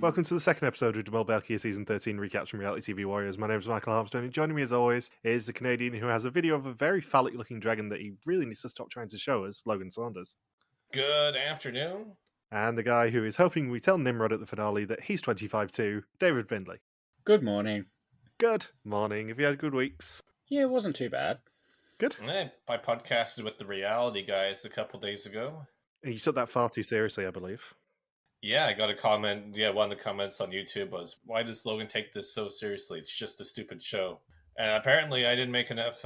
Welcome to the second episode of Mol België Season 13 Recaps from Reality TV Warriors. My name is Michael Harmstone, and joining me as always is the Canadian who has a video of a very phallic-looking dragon that he really needs to stop trying to show us, Logan Saunders. Good afternoon. And the guy who is hoping we tell Nimrod at the finale that he's 25 too, David Bindley. Good morning. Good morning. Have you had good weeks? Yeah, it wasn't too bad. Good. I podcasted with the reality guys a couple days ago. You took that far too seriously, I believe. Yeah, I got a comment. Yeah, one of the comments on YouTube was, why does Logan take this so seriously? It's just a stupid show. And apparently I didn't make enough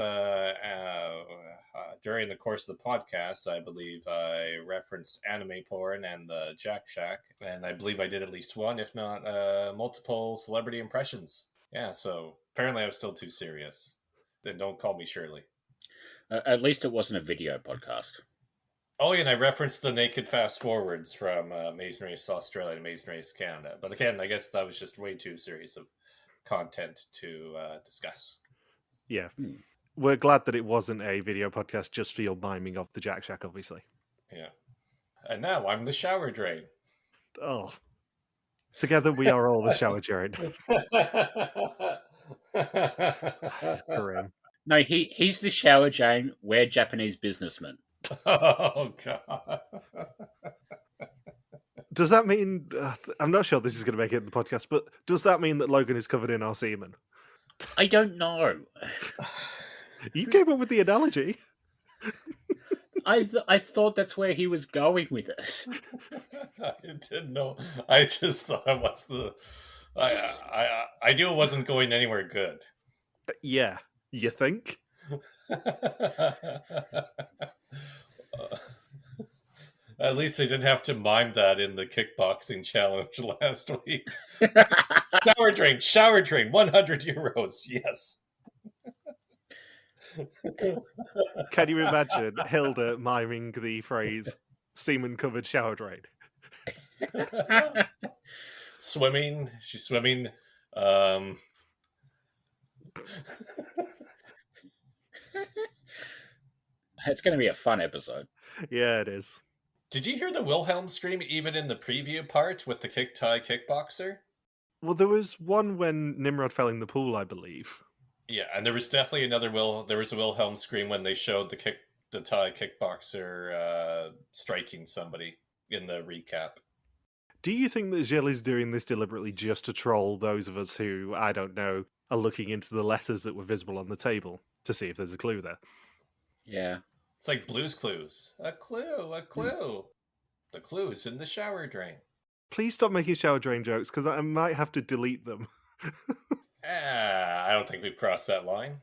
during the course of the podcast. I believe I referenced anime porn and the Jack Shack. And I believe I did at least one, if not multiple celebrity impressions. Yeah, so apparently I was still too serious. Then don't call me Shirley. At least it wasn't a video podcast. Oh, yeah, and I referenced the naked fast forwards from Amazing Race Australia and Amazing Race Canada. But again, I guess that was just way too serious of content to discuss. Yeah. We're glad that it wasn't a video podcast just for your miming of the Jack Shack, obviously. Yeah. And now I'm the shower drain. Oh. Together we are all the shower drain. That's grim. No, he's the shower drain. We're Japanese businessmen. Oh, God. Does that mean... I'm not sure this is going to make it in the podcast, but does that mean that Logan is covered in our semen? I don't know. You came up with the analogy. I thought that's where he was going with it. I didn't know. I just thought, what's the... I knew it wasn't going anywhere good. Yeah, you think? At least they didn't have to mime that in the kickboxing challenge last week. Shower drain, 100 euros, yes. Can you imagine Hilde miming the phrase semen-covered shower drain? Swimming, she's swimming. It's going to be a fun episode. Yeah, it is. Did you hear the Wilhelm scream even in the preview part with the Thai kickboxer? Well, there was one when Nimrod fell in the pool, I believe. Yeah, and there was definitely there was a Wilhelm scream when they showed the Thai kickboxer striking somebody in the recap. Do you think that Gilles is doing this deliberately just to troll those of us who, I don't know, are looking into the letters that were visible on the table to see if there's a clue there? Yeah. It's like Blue's Clues. A clue, a clue. The clue's in the shower drain. Please stop making shower drain jokes, because I might have to delete them. I don't think we've crossed that line.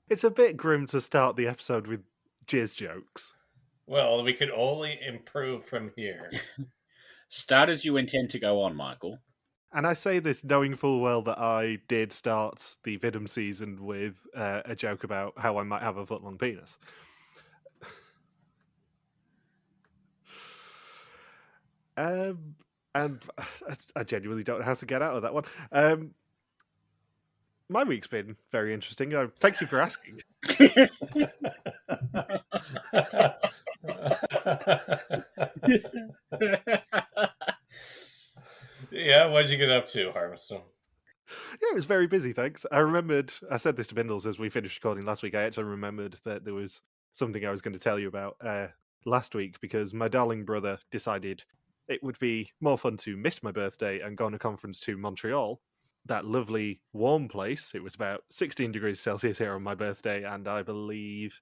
It's a bit grim to start the episode with jizz jokes. Well, we could only improve from here. Start as you intend to go on, Michael. And I say this knowing full well that I did start the Vidum season with a joke about how I might have a foot-long penis. And I genuinely don't know how to get out of that one. My week's been very interesting. Thank you for asking. Yeah, what'd you get up to, Harvester? Yeah, it was very busy, thanks. I said this to Bindles as we finished recording last week, I actually remembered that there was something I was going to tell you about last week, because my darling brother decided it would be more fun to miss my birthday and go on a conference to Montreal, that lovely warm place. It was about 16 degrees Celsius here on my birthday, and I believe,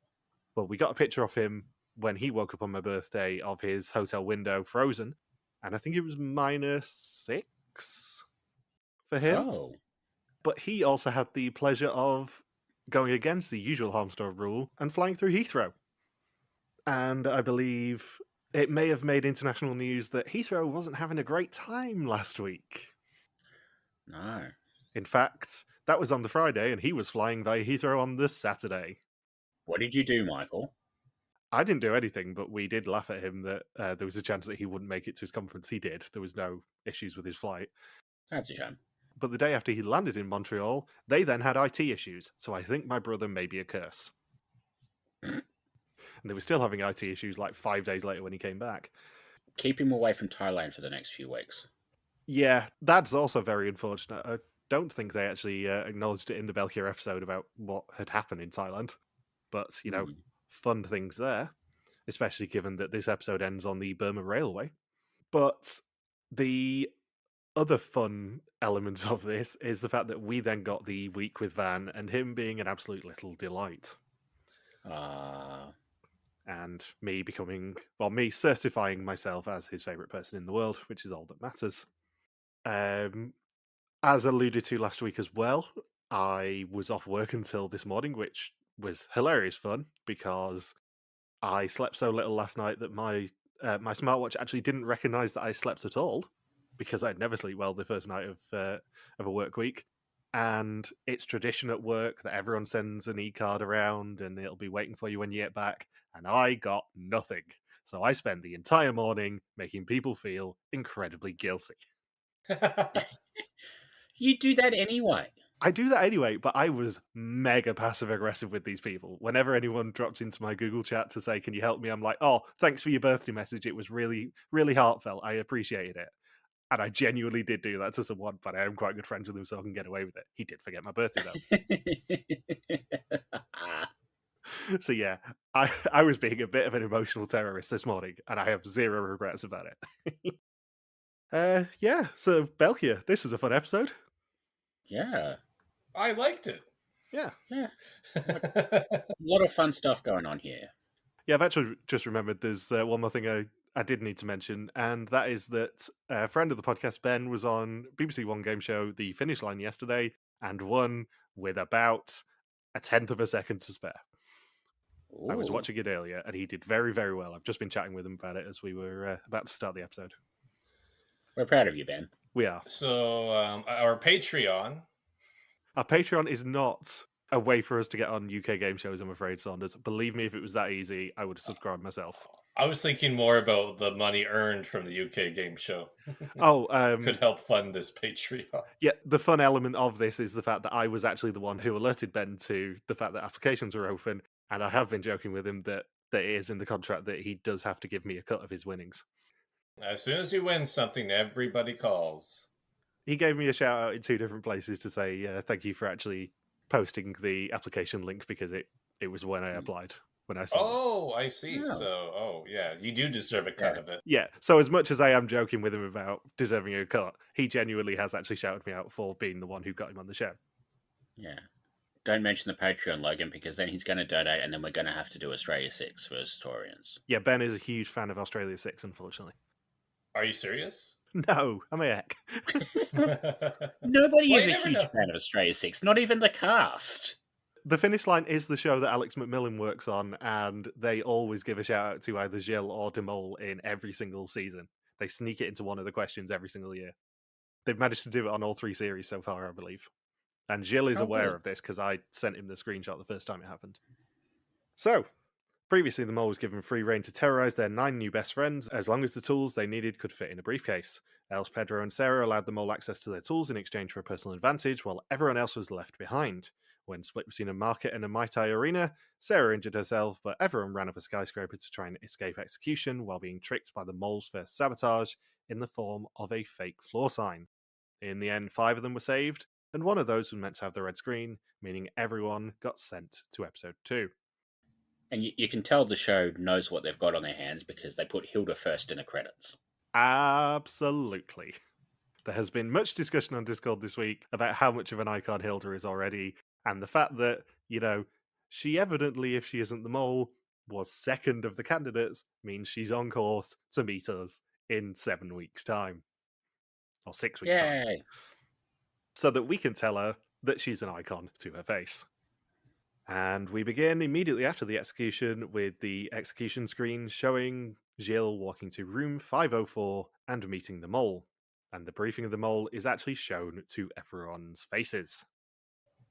well, we got a picture of him when he woke up on my birthday of his hotel window frozen, and I think it was -6 for him. Oh. But he also had the pleasure of going against the usual Harmstone rule and flying through Heathrow. And I believe it may have made international news that Heathrow wasn't having a great time last week. No. In fact, that was on the Friday, and he was flying via Heathrow on the Saturday. What did you do, Michael? I didn't do anything, but we did laugh at him that there was a chance that he wouldn't make it to his conference. He did. There was no issues with his flight. That's a shame. But the day after he landed in Montreal, they then had IT issues, so I think my brother may be a curse. And they were still having IT issues like 5 days later when he came back. Keep him away from Thailand for the next few weeks. Yeah, that's also very unfortunate. I don't think they actually acknowledged it in the België episode about what had happened in Thailand. But, fun things there, especially given that this episode ends on the Burma Railway. But the other fun element of this is the fact that we then got the week with Van and him being an absolute little delight. And me me certifying myself as his favourite person in the world, which is all that matters. As alluded to last week as well, I was off work until this morning, which was hilarious fun because I slept so little last night that my smartwatch actually didn't recognise that I slept at all because I'd never sleep well the first night of a work week. And it's tradition at work that everyone sends an e-card around and it'll be waiting for you when you get back. And I got nothing. So I spent the entire morning making people feel incredibly guilty. You do that anyway. I do that anyway, but I was mega passive aggressive with these people. Whenever anyone dropped into my Google chat to say, "Can you help me?" I'm like, "Oh, thanks for your birthday message. It was really, really heartfelt. I appreciated it." And I genuinely did do that to someone, but I am quite good friends with him, so I can get away with it. He did forget my birthday, though. So yeah, I was being a bit of an emotional terrorist this morning, and I have zero regrets about it. Yeah, so België, this was a fun episode. Yeah. I liked it. Yeah. A lot of fun stuff going on here. Yeah, I've actually just remembered there's one more thing I did need to mention, and that is that a friend of the podcast, Ben, was on BBC One game show The Finish Line yesterday and won with about a tenth of a second to spare. Ooh. I was watching it earlier, and he did very, very well. I've just been chatting with him about it as we were about to start the episode. We're proud of you, Ben. We are. So our Patreon is not a way for us to get on UK game shows, I'm afraid, Saunders. Believe me, if it was that easy, I would have subscribed myself. I was thinking more about the money earned from the UK game show. Could help fund this Patreon. Yeah, the fun element of this is the fact that I was actually the one who alerted Ben to the fact that applications were open, and I have been joking with him that it is in the contract that he does have to give me a cut of his winnings. As soon as you win something, everybody calls. He gave me a shout out in 2 different places to say thank you for actually posting the application link because it was when I applied. When I saw I see. Oh. So, yeah, you do deserve a cut of it. Yeah, so as much as I am joking with him about deserving a cut, he genuinely has actually shouted me out for being the one who got him on the show. Yeah. Don't mention the Patreon, Logan, because then he's going to donate and then we're going to have to do Australia 6 for historians. Yeah, Ben is a huge fan of Australia 6, unfortunately. Are you serious? No, I'm a heck. Nobody is a huge fan of Australia 6, not even the cast. The Finish Line is the show that Alex McMillan works on, and they always give a shout out to either Gilles or de Mol in every single season. They sneak it into one of the questions every single year. They've managed to do it on all 3 series so far, I believe. And Gilles is aware of this because I sent him the screenshot the first time it happened. So, previously the Mole was given free rein to terrorise their 9 new best friends as long as the tools they needed could fit in a briefcase. Else Pedro and Sarah allowed the Mole access to their tools in exchange for a personal advantage, while everyone else was left behind. When split between a market and a Mai Tai arena, Sarah injured herself, but everyone ran up a skyscraper to try and escape execution while being tricked by the Mole's first sabotage in the form of a fake floor sign. In the end, 5 of them were saved, and one of those was meant to have the red screen, meaning everyone got sent to episode 2. And you can tell the show knows what they've got on their hands because they put Hilde first in the credits. Absolutely. There has been much discussion on Discord this week about how much of an icon Hilde is already, and the fact that, she evidently, if she isn't the Mole, was second of the candidates, means she's on course to meet us in 7 weeks' time. Or 6 weeks' time. So that we can tell her that she's an icon to her face. And we begin immediately after the execution with the execution screen showing Gilles walking to room 504 and meeting the Mole. And the briefing of the Mole is actually shown to everyone's faces.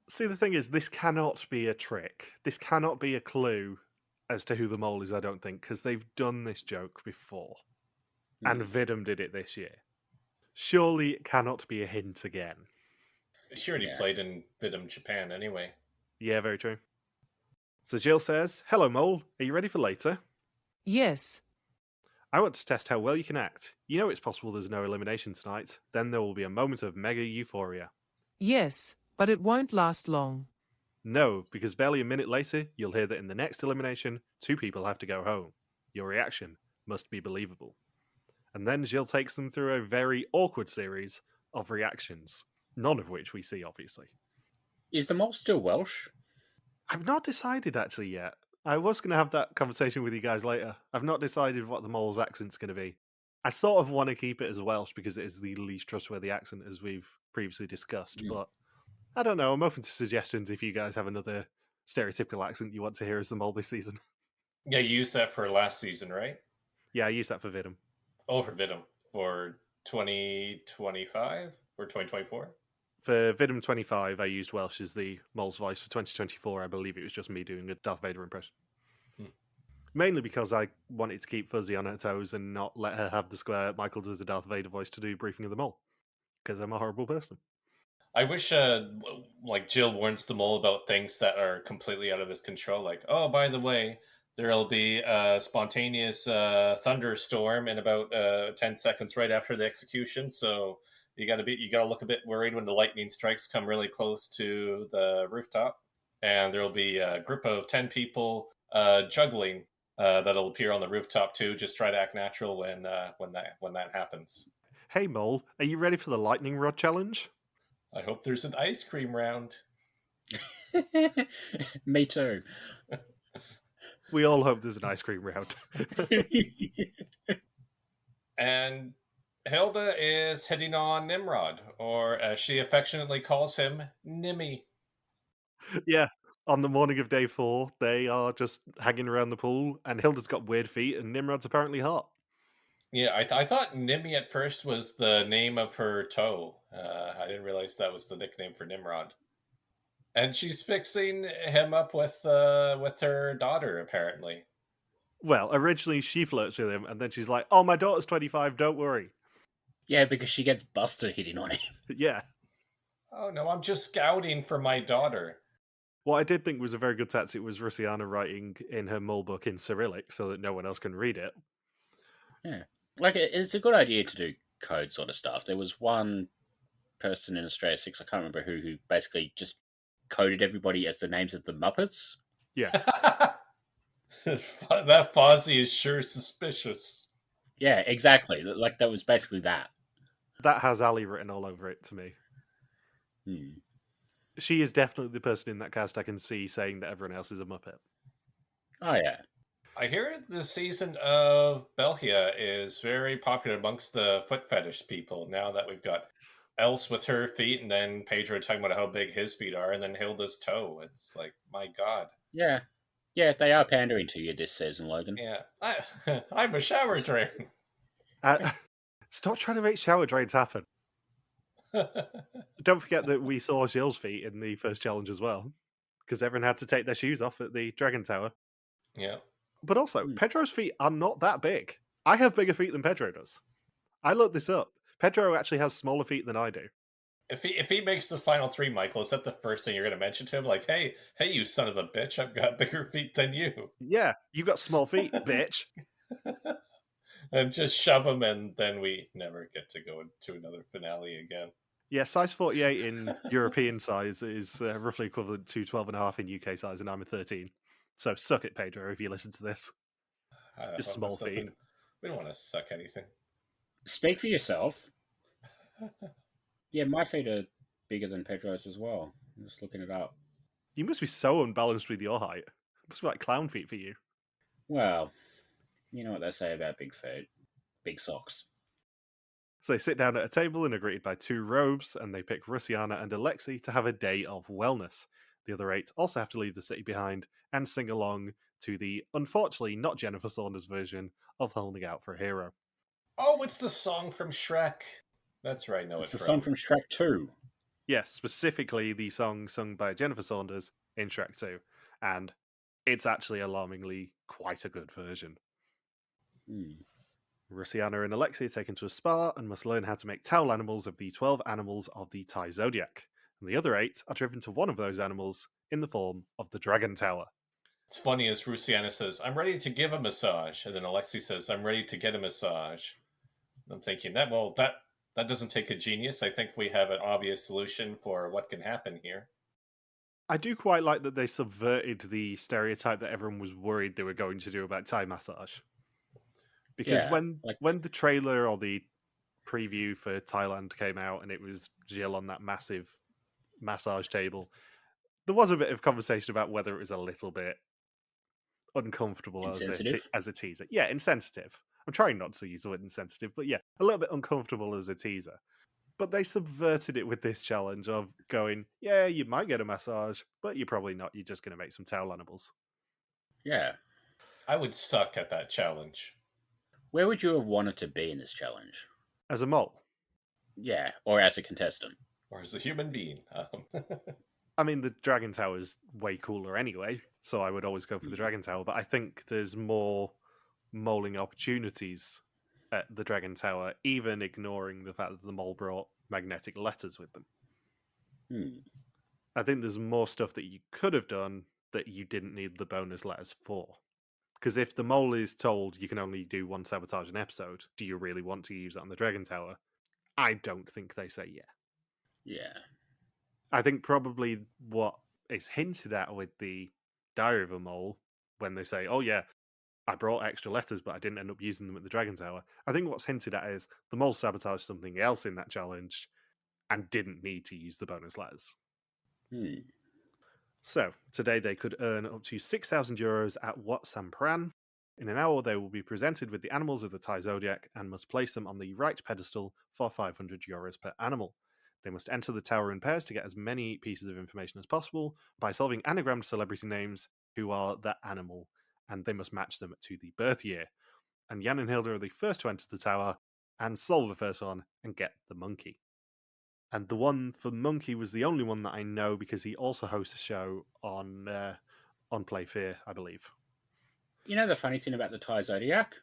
See, the thing is, this cannot be a trick. This cannot be a clue as to who the Mole is, I don't think, because they've done this joke before. And Vidum did it this year. Surely it cannot be a hint again. She already played in Vidum Japan anyway. Yeah, very true. So Gilles says, "Hello, Mole. Are you ready for later?" Yes. I want to test how well you can act. You know it's possible there's no elimination tonight. Then there will be a moment of mega euphoria. Yes, but it won't last long. No, because barely a minute later, you'll hear that in the next elimination, 2 people have to go home. Your reaction must be believable. And then Gilles takes them through a very awkward series of reactions, none of which we see, obviously. Is the mole still Welsh? I've not decided actually yet. I was going to have that conversation with you guys later. I've not decided what the mole's accent's going to be. I sort of want to keep it as Welsh because it is the least trustworthy accent, as we've previously discussed, but I don't know. I'm open to suggestions if you guys have another stereotypical accent you want to hear as the mole this season. Yeah, you used that for last season, right? Yeah, I used that for Vidum. Oh, for Vidum. For 2025? Or 2024? For Vidum 25, I used Welsh as the mole's voice. For 2024, I believe it was just me doing a Darth Vader impression. Mainly because I wanted to keep Fuzzy on her toes and not let her have the square Michael does the Darth Vader voice to do briefing of the mole. Because I'm a horrible person. I wish, like, Jill warns the mole about things that are completely out of his control. Like, oh, by the way, there'll be a spontaneous thunderstorm in about 10 seconds right after the execution. So you gotta look a bit worried when the lightning strikes come really close to the rooftop. And there'll be a group of 10 people juggling that'll appear on the rooftop too. Just try to act natural when that happens. Hey, Mole, are you ready for the lightning rod challenge? I hope there's an ice cream round. Me too. We all hope there's an ice cream round. And Hilde is hitting on Nimrod, or as she affectionately calls him, Nimmy. Yeah, on the morning of day 4, they are just hanging around the pool, and Hilda's got weird feet, and Nimrod's apparently hot. Yeah, I thought Nimmy at first was the name of her toe. I didn't realize that was the nickname for Nimrod. And she's fixing him up with her daughter, apparently. Well, originally she flirts with him, and then she's like, "Oh, my daughter's 25, don't worry." Yeah, because she gets Buster hitting on him. Yeah. Oh no, I'm just scouting for my daughter. What I did think was a very good tactic was Rusiana writing in her mole book in Cyrillic so that no one else can read it. Yeah. Like, it's a good idea to do code sort of stuff. There was one person in Australia 6, I can't remember who basically just coded everybody as the names of the Muppets. Yeah. That Fozzie is sure suspicious. Yeah, exactly. Like, that was basically that. That has Ali written all over it to me. She is definitely the person in that cast I can see saying that everyone else is a Muppet. Oh, yeah. I hear the season of Belgia is very popular amongst the foot fetish people now that we've got Else with her feet and then Pedro talking about how big his feet are and then Hilda's toe. It's like, my God. Yeah. Yeah, they are pandering to you this season, Logan. Yeah. I'm a shower drain. Stop trying to make shower drains happen. Don't forget that we saw Gilles' feet in the first challenge as well, because everyone had to take their shoes off at the Dragon Tower. Yeah. But also, Pedro's feet are not that big. I have bigger feet than Pedro does. I looked this up. Pedro actually has smaller feet than I do. If he makes the final 3, Michael, is that the first thing you're going to mention to him? Like, hey, you son of a bitch, I've got bigger feet than you. Yeah, you got small feet, bitch. And just shove him, and then we never get to go into another finale again. Yeah, size 48 in European size is roughly equivalent to 12.5 in UK size, and I'm a 13. So suck it, Pedro, if you listen to this. Just small feet. We don't want to suck anything. Speak for yourself. Yeah, my feet are bigger than Pedro's as well. I'm just looking it up. You must be so unbalanced with your height. It must be like clown feet for you. Well, you know what they say about big feet. Big socks. So they sit down at a table and are greeted by 2 robes, and they pick Rusiana and Alexei to have a day of wellness. The other 8 also have to leave the city behind and sing along to the, unfortunately, not Jennifer Saunders version of Holding Out for a Hero. Oh, it's the song from Shrek. That's right, no, it's the song from Shrek 2. Yes, specifically the song sung by Jennifer Saunders in Shrek 2. And it's actually alarmingly quite a good version. Rusiana and Alexei are taken to a spa and must learn how to make towel animals of the 12 animals of the Thai zodiac. And the other 8 are driven to one of those animals in the form of the Dragon Tower. It's funny as Rusiana says, I'm ready to give a massage. And then Alexi says, I'm ready to get a massage. And I'm thinking, that doesn't take a genius. I think we have an obvious solution for what can happen here. I do quite like that they subverted the stereotype that everyone was worried they were going to do about Thai massage. Because Yeah, when the trailer or the preview for Thailand came out and it was Gilles on that massive massage table, there was a bit of conversation about whether it was a little bit uncomfortable insensitive. as a teaser. Yeah, insensitive. I'm trying not to use the word insensitive, but yeah, a little bit uncomfortable as a teaser. But they subverted it with this challenge of going, yeah, you might get a massage, but you're probably not. You're just going to make some towel animals. Yeah. I would suck at that challenge. Where would you have wanted to be in this challenge? As a mole. Yeah, or as a contestant. Or as a human being. I mean, the Dragon Tower is way cooler anyway, so I would always go for the Dragon Tower, but I think there's more moling opportunities at the Dragon Tower, even ignoring the fact that the mole brought magnetic letters with them. I think there's more stuff that you could have done that you didn't need the bonus letters for. Because if the mole is told you can only do one sabotage an episode, do you really want to use it on the Dragon Tower? I don't think they say yeah. Yeah. I think probably what is hinted at with the Diary of a Mole, when they say, oh yeah, I brought extra letters, but I didn't end up using them at the Dragon Tower. I think what's hinted at is the mole sabotaged something else in that challenge and didn't need to use the bonus letters. So, today they could earn up to €6,000 at Wat Sampran. In an hour, they will be presented with the animals of the Thai zodiac and must place them on the right pedestal for €500 per animal. They must enter the tower in pairs to get as many pieces of information as possible by solving anagrammed celebrity names who are the animal, and they must match them to the birth year. And Jan and Hilde are the first to enter the tower and solve the first one and get the monkey. And the one for monkey was the only one that I know because he also hosts a show on Play Fear, I believe. You know the funny thing about the Thai zodiac?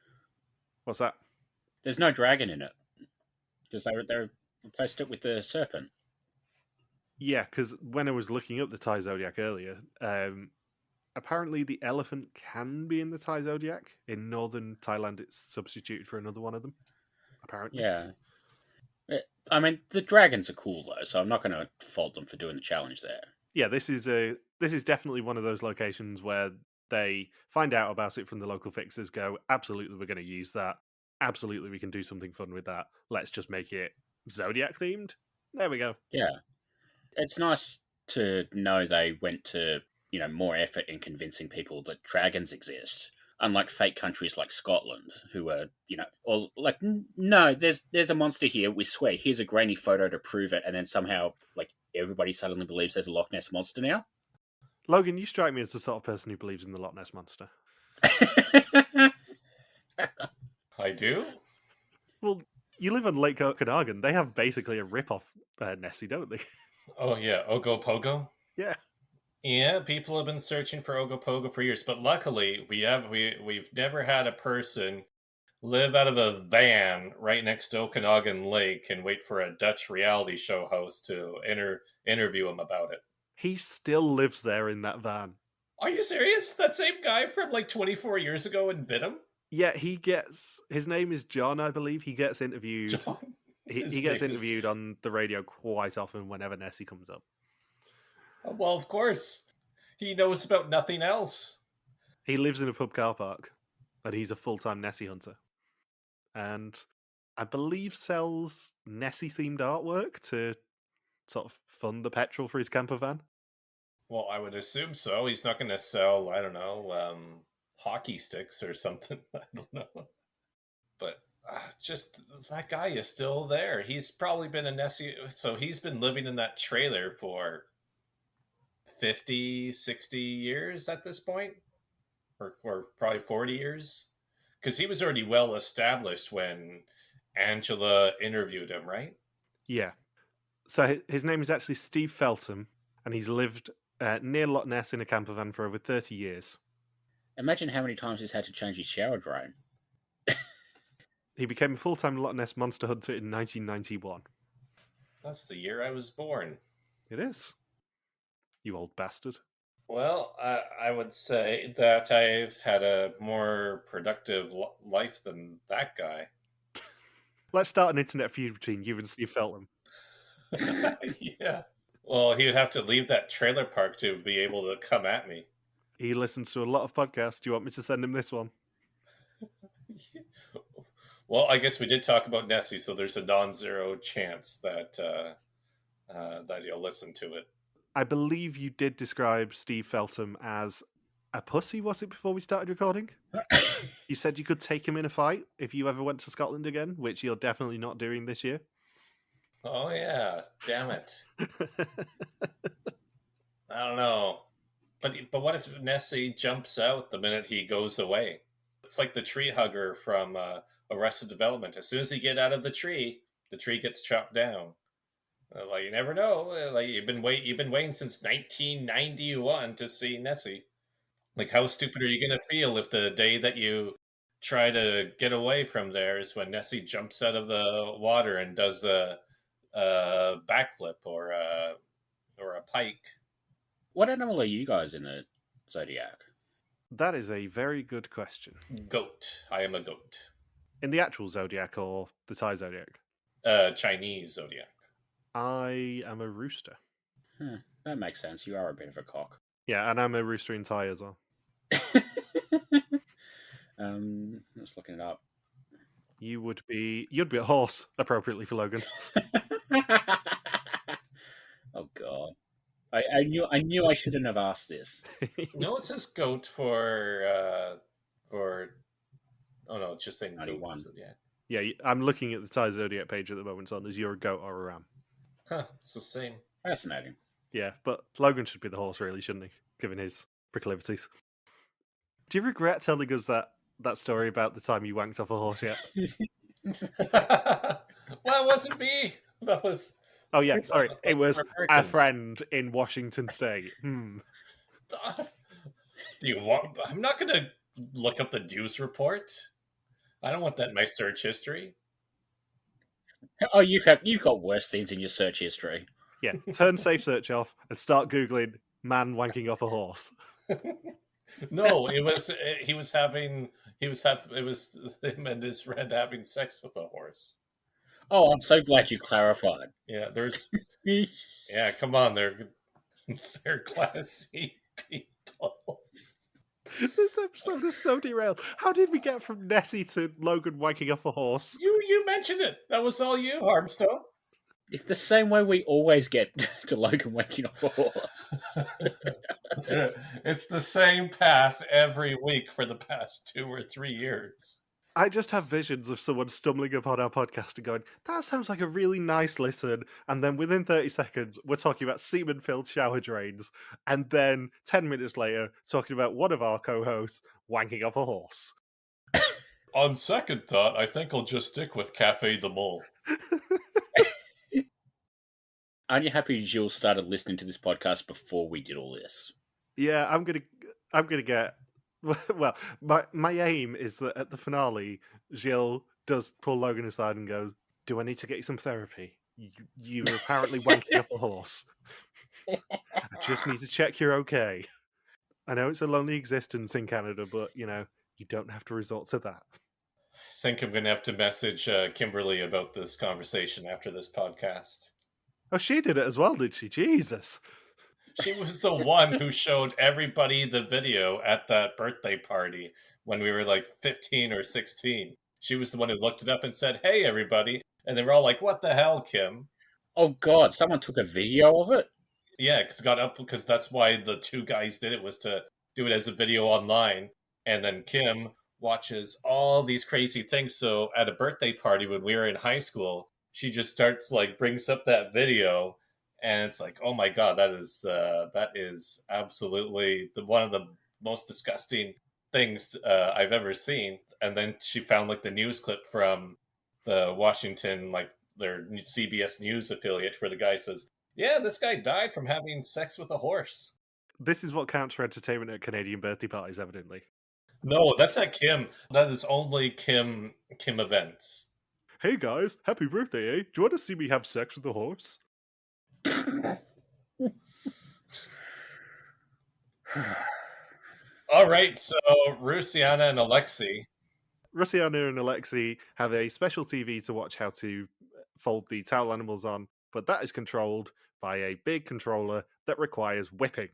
What's that? There's no dragon in it because they replaced it with the serpent. Yeah, because when I was looking up the Thai zodiac earlier, apparently the elephant can be in the Thai zodiac. In northern Thailand, it's substituted for another one of them. Apparently, yeah. I mean, the dragons are cool though, so I'm not going to fault them for doing the challenge there. Yeah, this is definitely one of those locations where they find out about it from the local fixers. Go, absolutely, we're going to use that. Absolutely, we can do something fun with that. Let's just make it zodiac themed. There we go. Yeah, it's nice to know they went to more effort in convincing people that dragons exist. Unlike fake countries like Scotland, who are, or like, no, there's a monster here, we swear, here's a grainy photo to prove it, and then somehow, like, everybody suddenly believes there's a Loch Ness Monster now. Logan, you strike me as the sort of person who believes in the Loch Ness Monster. I do? Well, you live on Lake Okanagan. They have basically a rip-off Nessie, don't they? Oh, yeah, Ogopogo? Yeah. Yeah, people have been searching for Ogopogo for years, but luckily we've never had a person live out of a van right next to Okanagan Lake and wait for a Dutch reality show host to interview him about it. He still lives there in that van. Are you serious? That same guy from like 24 years ago in Bidham? Yeah, his name is John, I believe. He gets interviewed. John? He gets interviewed on the radio quite often whenever Nessie comes up. Well, of course. He knows about nothing else. He lives in a pub car park, and he's a full-time Nessie hunter. And I believe sells Nessie-themed artwork to sort of fund the petrol for his camper van. Well, I would assume so. He's not going to sell, I don't know, hockey sticks or something. I don't know. But just that guy is still there. He's probably been a Nessie. So he's been living in that trailer for 50, 60 years at this point, or probably 40 years, because he was already well established when Angela interviewed him, right? Yeah. So his name is actually Steve Feltham, and he's lived near Loch Ness in a camper van for over 30 years. Imagine how many times he's had to change his shower drain. He became a full-time Loch Ness monster hunter in 1991. That's the year I was born. It is. You old bastard. Well, I would say that I've had a more productive life than that guy. Let's start an internet feud between you and Steve Feltham. Yeah. Well, he would have to leave that trailer park to be able to come at me. He listens to a lot of podcasts. Do you want me to send him this one? Well, I guess we did talk about Nessie, so there's a non-zero chance that that you'll listen to it. I believe you did describe Steve Feltham as a pussy, was it, before we started recording? You said you could take him in a fight if you ever went to Scotland again, which you're definitely not doing this year. Oh, yeah. Damn it. I don't know. But what if Nessie jumps out the minute he goes away? It's like the tree hugger from Arrested Development. As soon as he get out of the tree gets chopped down. Like, you never know. Like, you've been waiting since 1991 to see Nessie. Like, how stupid are you gonna feel if the day that you try to get away from there is when Nessie jumps out of the water and does a backflip or a pike? What animal are you guys in the zodiac? That is a very good question. Goat. I am a goat. In the actual zodiac or the Thai zodiac? Chinese zodiac. I am a rooster. That makes sense. You are a bit of a cock. Yeah, and I'm a rooster in Thai as well. Just looking it up. You'd be a horse, appropriately for Logan. Oh God, I knew I shouldn't have asked this. No, it says goat for. Oh no, it's just saying 91. goat. So, yeah. Yeah, I'm looking at the Thai zodiac page at the moment, son. Is you're a goat or a ram? Huh, it's the same. Fascinating. Yeah, but Logan should be the horse, really, shouldn't he? Given his proclivities. Do you regret telling us that story about the time you wanked off a horse yet? Well, it wasn't me. That was. Oh yeah, sorry. It was a Americans. friend in Washington State. Do you want? I'm not going to look up the news report. I don't want that in my search history. Oh, you've got worse things in your search history. Yeah, turn safe search off and start googling man wanking off a horse. No, it was it was him and his friend having sex with a horse. Oh, I'm so glad you clarified. Yeah, yeah, come on, they're classy people. This episode is so derailed. How did we get from Nessie to Logan wanking off a horse? You mentioned it. That was all you, Harmstone. It's the same way we always get to Logan waking off a horse. It's the same path every week for the past 2 or 3 years. I just have visions of someone stumbling upon our podcast and going, that sounds like a really nice listen. And then within 30 seconds, we're talking about semen-filled shower drains. And then 10 minutes later, talking about one of our co-hosts wanking off a horse. On second thought, I think I'll just stick with Cafe de Mol. Aren't you happy Gilles started listening to this podcast before we did all this? Yeah, I'm gonna get. Well, my aim is that at the finale, Gilles does pull Logan aside and goes, "Do I need to get you some therapy? You're apparently wanking off a horse. I just need to check you're okay. I know it's a lonely existence in Canada, but you don't have to resort to that." I think I'm going to have to message Kimberly about this conversation after this podcast. Oh, she did it as well, did she? Jesus. She was the one who showed everybody the video at that birthday party when we were like 15 or 16. She was the one who looked it up and said, "Hey, everybody." And they were all like, "What the hell, Kim?" Oh, God, someone took a video of it? Yeah, because that's why the two guys did it, was to do it as a video online. And then Kim watches all these crazy things. So at a birthday party when we were in high school, she just starts brings up that video. And it's like, oh my God, that is absolutely one of the most disgusting things I've ever seen. And then she found the news clip from the Washington, their CBS News affiliate, where the guy says, "Yeah, this guy died from having sex with a horse." This is what counts for entertainment at Canadian birthday parties, evidently. No, that's not Kim. That is only Kim events. Hey guys, happy birthday, eh? Do you want to see me have sex with a horse? All right, so Rusiana and Alexei. Rusiana and Alexei have a special TV to watch how to fold the towel animals on, but that is controlled by a big controller that requires whipping,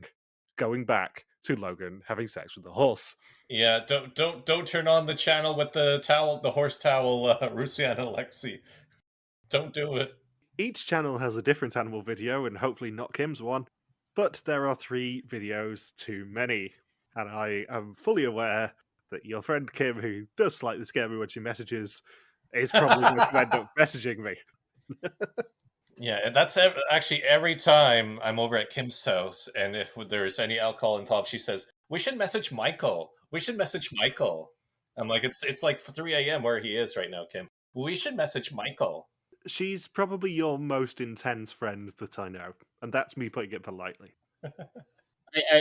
going back to Logan having sex with the horse. Yeah, don't turn on the channel with the towel, the horse towel, Rusiana and Alexei. Don't do it. Each channel has a different animal video, and hopefully not Kim's one, but there are 3 videos too many. And I am fully aware that your friend Kim, who does slightly scare me when she messages, is probably going to end up messaging me. Yeah, and that's actually every time I'm over at Kim's house, and if there's any alcohol involved, she says, "We should message Michael. We should message Michael." I'm like, it's like 3 a.m. where he is right now, Kim. We should message Michael. She's probably your most intense friend that I know, and that's me putting it politely.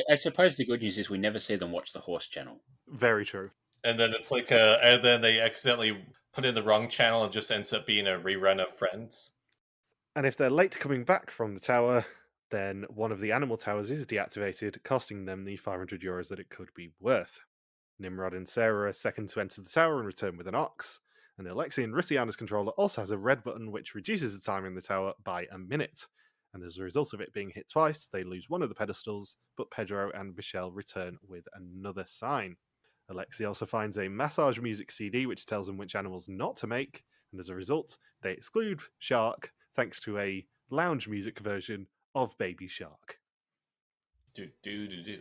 I suppose the good news is we never see them watch the horse channel. Very true. And then it's like, and then they accidentally put in the wrong channel and just ends up being a rerun of Friends. And if they're late coming back from the tower, then one of the animal towers is deactivated, costing them the 500 euros that it could be worth. Nimrod and Sarah are second to enter the tower and return with an ox, and Alexei and Rusiana's controller also has a red button which reduces the time in the tower by a minute. And as a result of it being hit twice, they lose one of the pedestals, but Pedro and Michelle return with another sign. Alexei also finds a massage music CD which tells them which animals not to make, and as a result, they exclude Shark thanks to a lounge music version of Baby Shark. Do do do do.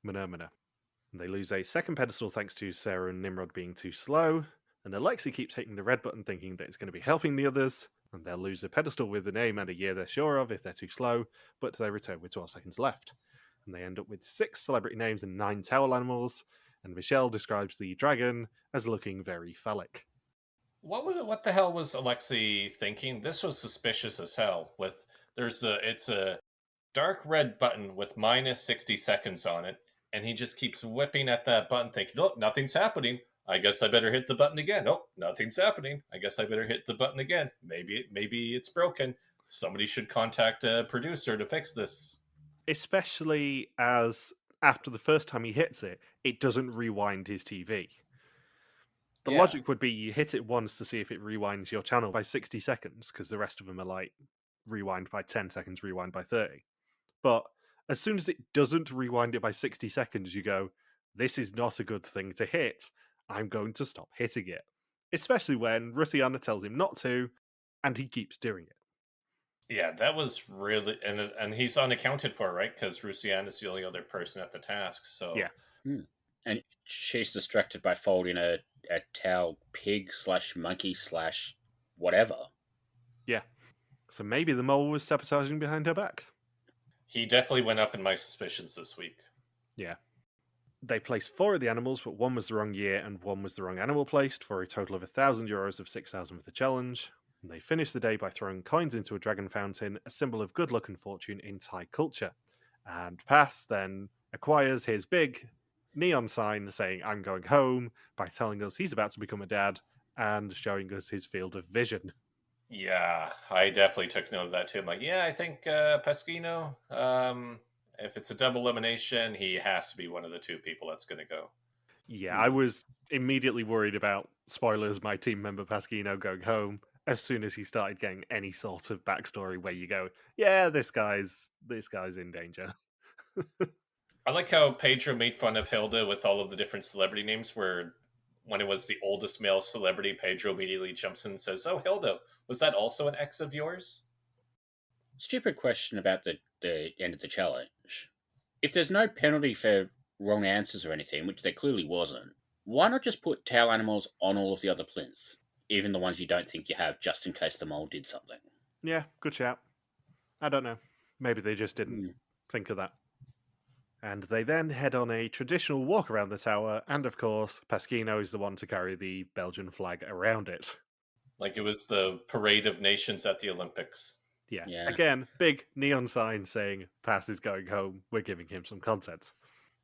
Mana. And they lose a second pedestal thanks to Sarah and Nimrod being too slow, and Alexei keeps hitting the red button thinking that it's going to be helping the others, and they'll lose a pedestal with a name and a year they're sure of if they're too slow, but they return with 12 seconds left. And they end up with 6 celebrity names and 9 towel animals, and Michelle describes the dragon as looking very phallic. What the hell was Alexei thinking? This was suspicious as hell. It's a dark red button with minus 60 seconds on it, and he just keeps whipping at that button thinking, "Oh, nothing's happening. I guess I better hit the button again. Oh, nothing's happening. I guess I better hit the button again. Maybe it's broken. Somebody should contact a producer to fix this." Especially as after the first time he hits it, it doesn't rewind his TV. The Yeah. logic would be you hit it once to see if it rewinds your channel by 60 seconds, because the rest of them are like rewind by 10 seconds, rewind by 30. But as soon as it doesn't rewind it by 60 seconds, you go, this is not a good thing to hit. I'm going to stop hitting it. Especially when Rusiana tells him not to, and he keeps doing it. Yeah, that was really, and he's unaccounted for, right? Because Rusiana is the only other person at the task. So Yeah. And she's distracted by folding a towel pig / monkey / whatever. Yeah. So maybe the mole was sabotaging behind her back. he definitely went up in my suspicions this week. Yeah. They placed 4 of the animals, but 1 was the wrong year and 1 was the wrong animal placed, for a total of 1,000 euros of 6,000 with the challenge. And they finished the day by throwing coins into a dragon fountain, a symbol of good luck and fortune in Thai culture. And Pass then acquires his big neon sign saying, "I'm going home," by telling us he's about to become a dad and showing us his field of vision. Yeah, I definitely took note of that too. I'm like, yeah, I think Pasquino, if it's a double elimination, he has to be one of the 2 people that's going to go. Yeah, I was immediately worried about, spoilers, my team member Pasquino going home as soon as he started getting any sort of backstory where you go, yeah, this guy's in danger. I like how Pedro made fun of Hilde with all of the different celebrity names, where when it was the oldest male celebrity, Pedro immediately jumps in and says, "Oh, Hilde, was that also an ex of yours?" Stupid question about the end of the challenge. If there's no penalty for wrong answers or anything, which there clearly wasn't, why not just put tail animals on all of the other plinths? Even the ones you don't think you have, just in case the mole did something. Yeah, good shout. I don't know. Maybe they just didn't think of that. And they then head on a traditional walk around the tower, and of course, Pasquino is the one to carry the Belgian flag around it. Like it was the parade of nations at the Olympics. Yeah. Again, big neon sign saying Pass is going home. We're giving him some content.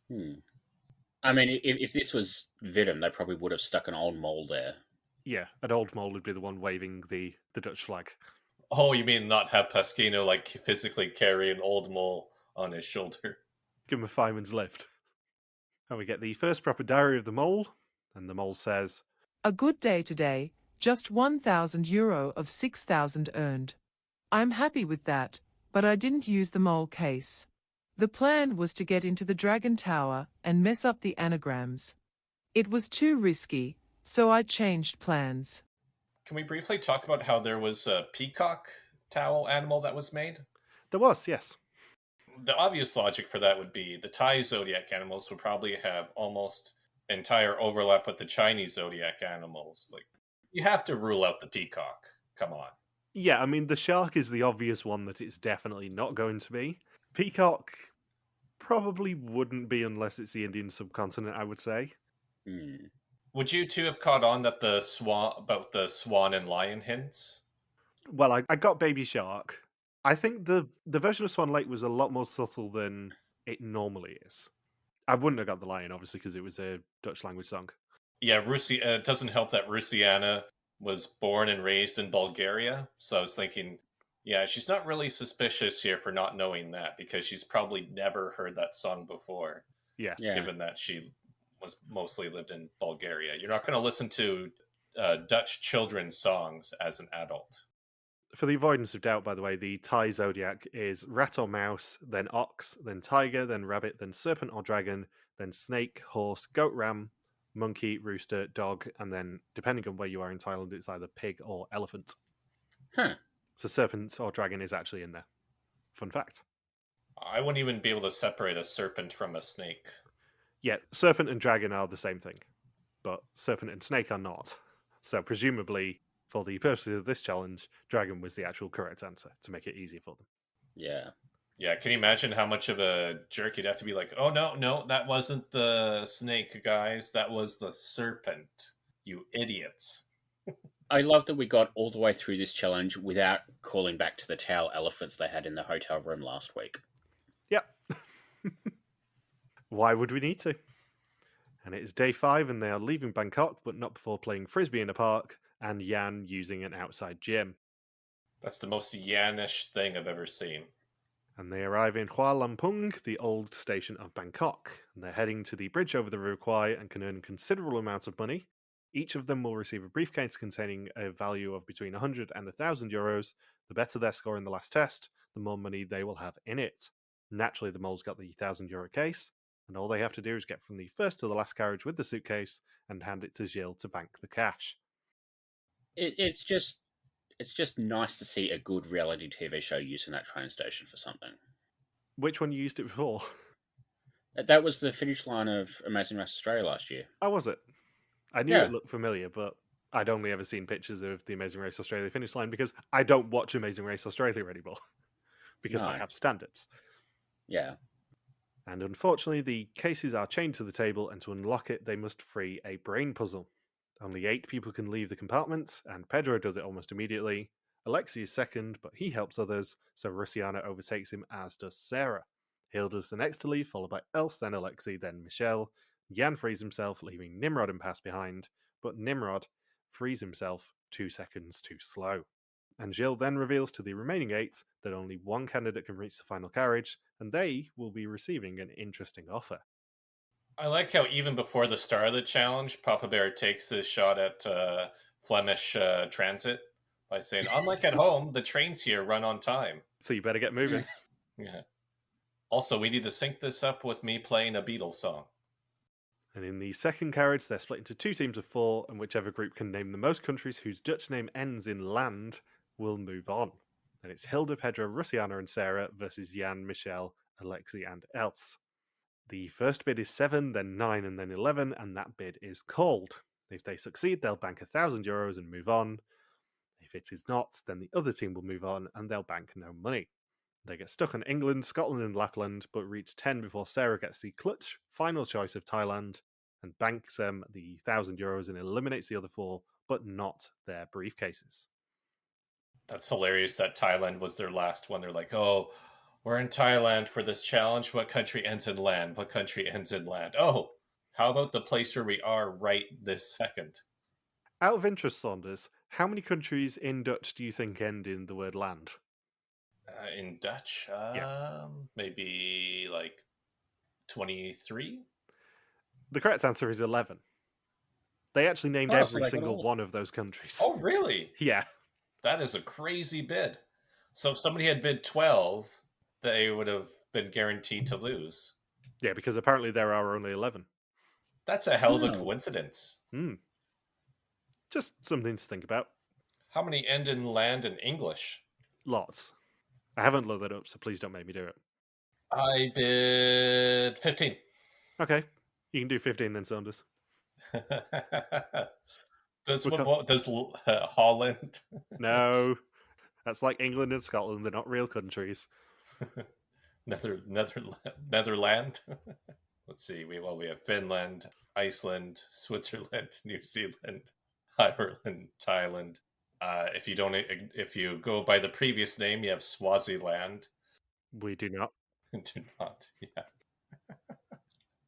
I mean, if this was Vidum, they probably would have stuck an old mole there. Yeah, an old mole would be the one waving the Dutch flag. Oh, you mean not have Pasquino like physically carry an old mole on his shoulder? Give him a fireman's lift. And we get the first proper diary of the mole, and the mole says, A good day today, just €1,000 of 6,000 earned. I'm happy with that, but I didn't use the mole case. The plan was to get into the Dragon Tower and mess up the anagrams. It was too risky, so I changed plans. Can we briefly talk about how there was a peacock towel animal that was made? there was, yes. The obvious logic for that would be the Thai zodiac animals would probably have almost entire overlap with the Chinese zodiac animals. Like, you have to rule out the peacock. Come on. Yeah, I mean, the shark is the obvious one that it's definitely not going to be. Peacock probably wouldn't be unless it's the Indian subcontinent, I would say. Hmm. Would you two have caught on that the swan and lion hints? Well, I got Baby Shark. I think the version of Swan Lake was a lot more subtle than it normally is. I wouldn't have got the lion, obviously, because it was a Dutch language song. Yeah, it doesn't help that Rusiana was born and raised in Bulgaria. So I was thinking, yeah, she's not really suspicious here for not knowing that because she's probably never heard that song before, Yeah. given that she was mostly lived in Bulgaria. You're not going to listen to Dutch children's songs as an adult. For the avoidance of doubt, by the way, the Thai zodiac is rat or mouse, then ox, then tiger, then rabbit, then serpent or dragon, then snake, horse, goat, ram, monkey, rooster, dog, and then, depending on where you are in Thailand, it's either pig or elephant. Huh. So serpent or dragon is actually in there. Fun fact. I wouldn't even be able to separate a serpent from a snake. Yeah, serpent and dragon are the same thing, but serpent and snake are not. So presumably, for the purposes of this challenge, dragon was the actual correct answer to make it easier for them. Yeah. Yeah, can you imagine how much of a jerk you'd have to be like, oh, no, that wasn't the snake, guys. That was the serpent. You idiots. I love that we got all the way through this challenge without calling back to the towel elephants they had in the hotel room last week. Yep. Why would we need to? And it is day 5 and they are leaving Bangkok, but not before playing frisbee in a park and Yan using an outside gym. That's the most Yanish thing I've ever seen. And they arrive in Hua Lamphong, the old station of Bangkok. And they're heading to the bridge over the Ru Kwai and can earn a considerable amount of money. Each of them will receive a briefcase containing a value of between 100 and 1,000 euros. The better their score in the last test, the more money they will have in it. Naturally, the mole's got the 1,000 euro case, and all they have to do is get from the first to the last carriage with the suitcase and hand it to Gilles to bank the cash. It's just nice to see a good reality TV show using that train station for something. Which one you used it before? That was the finish line of Amazing Race Australia last year. Oh, was it? I knew Yeah. it looked familiar, but I'd only ever seen pictures of the Amazing Race Australia finish line because I don't watch Amazing Race Australia anymore because I No. have standards. Yeah. And unfortunately, the cases are chained to the table, and to unlock it, they must free a brain puzzle. Only 8 people can leave the compartment, and Pedro does it almost immediately. Alexi is second, but he helps others, so Rusiana overtakes him, as does Sarah. Hilde's the next to leave, followed by Else, then Alexi, then Michelle. Jan frees himself, leaving Nimrod and Pass behind, but Nimrod frees himself 2 seconds too slow. And Gilles then reveals to the remaining 8 that only one candidate can reach the final carriage, and they will be receiving an interesting offer. I like how even before the start of the challenge, Papa Bear takes his shot at Flemish transit by saying, unlike at home, the trains here run on time. So you better get moving. Yeah. Also, we need to sync this up with me playing a Beatles song. And in the second carriage, they're split into 2 teams of 4, and whichever group can name the most countries whose Dutch name ends in land will move on. And it's Hilde, Pedro, Rusiana, and Sarah versus Jan, Michelle, Alexi, and Else. The first bid is 7, then 9, and then 11, and that bid is called. If they succeed, they'll bank 1,000 euros and move on. If it is not, then the other team will move on and they'll bank no money. They get stuck on England, Scotland, and Lapland, but reach 10 before Sarah gets the clutch final choice of Thailand and banks them the 1,000 euros and eliminates the other 4, but not their briefcases. That's hilarious that Thailand was their last one. They're like, oh, we're in Thailand for this challenge. What country ends in land? What country ends in land? Oh, how about the place where we are right this second? Out of interest, Saunders, how many countries in Dutch do you think end in the word land? In Dutch? Yeah. Maybe like 23? The correct answer is 11. They actually named Oh, so every they got single all- one of those countries. Oh, really? Yeah. That is a crazy bid. So if somebody had bid 12, they would have been guaranteed to lose. Yeah, because apparently there are only 11. That's a hell of a Oh. coincidence. Just something to think about. How many end in land in English? Lots. I haven't looked that up, so please don't make me do it. I bid 15. Okay. You can do 15 then, Saunders. Does We're co- Holland? No. That's like England and Scotland. They're not real countries. Netherland? Let's see. We have Finland, Iceland, Switzerland, New Zealand, Ireland, Thailand. If you go by the previous name, you have Swaziland. We do not. Do not. Yeah.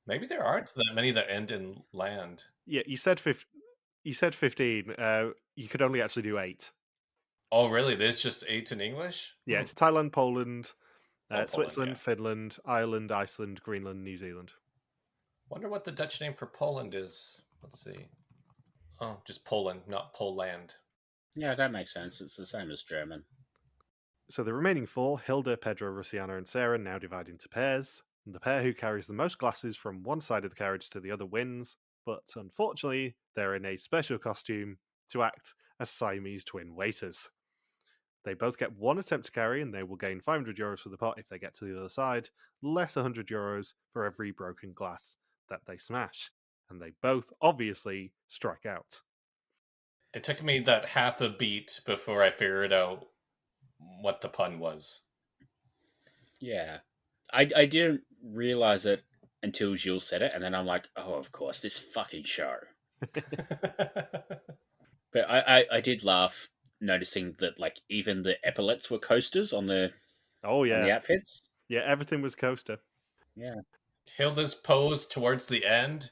Maybe there aren't that many that end in land. Yeah, you said 15. You could only actually do 8. Oh, really? There's just 8 in English? Yeah, it's Thailand, Poland, Poland, Switzerland, yeah. Finland, Ireland, Iceland, Greenland, New Zealand. Wonder what the Dutch name for Poland is. Let's see. Oh, just Poland, not Poland. Yeah, that makes sense. It's the same as German. So the remaining 4, Hilde, Pedro, Rusiana, and Sarah, now divide into pairs. And the pair who carries the most glasses from one side of the carriage to the other wins, but unfortunately, they're in a special costume to act as Siamese twin waiters. They both get 1 attempt to carry, and they will gain €500 for the pot if they get to the other side, less €100 for every broken glass that they smash. And they both obviously strike out. It took me that half a beat before I figured out what the pun was. Yeah. I didn't realize it until Gilles said it, and then I'm like, oh, of course, this fucking show. But I did laugh noticing that, like, even the epaulets were coasters on the Oh, on the yeah. outfits. Yeah, everything was coaster. Yeah. Hilda's pose towards the end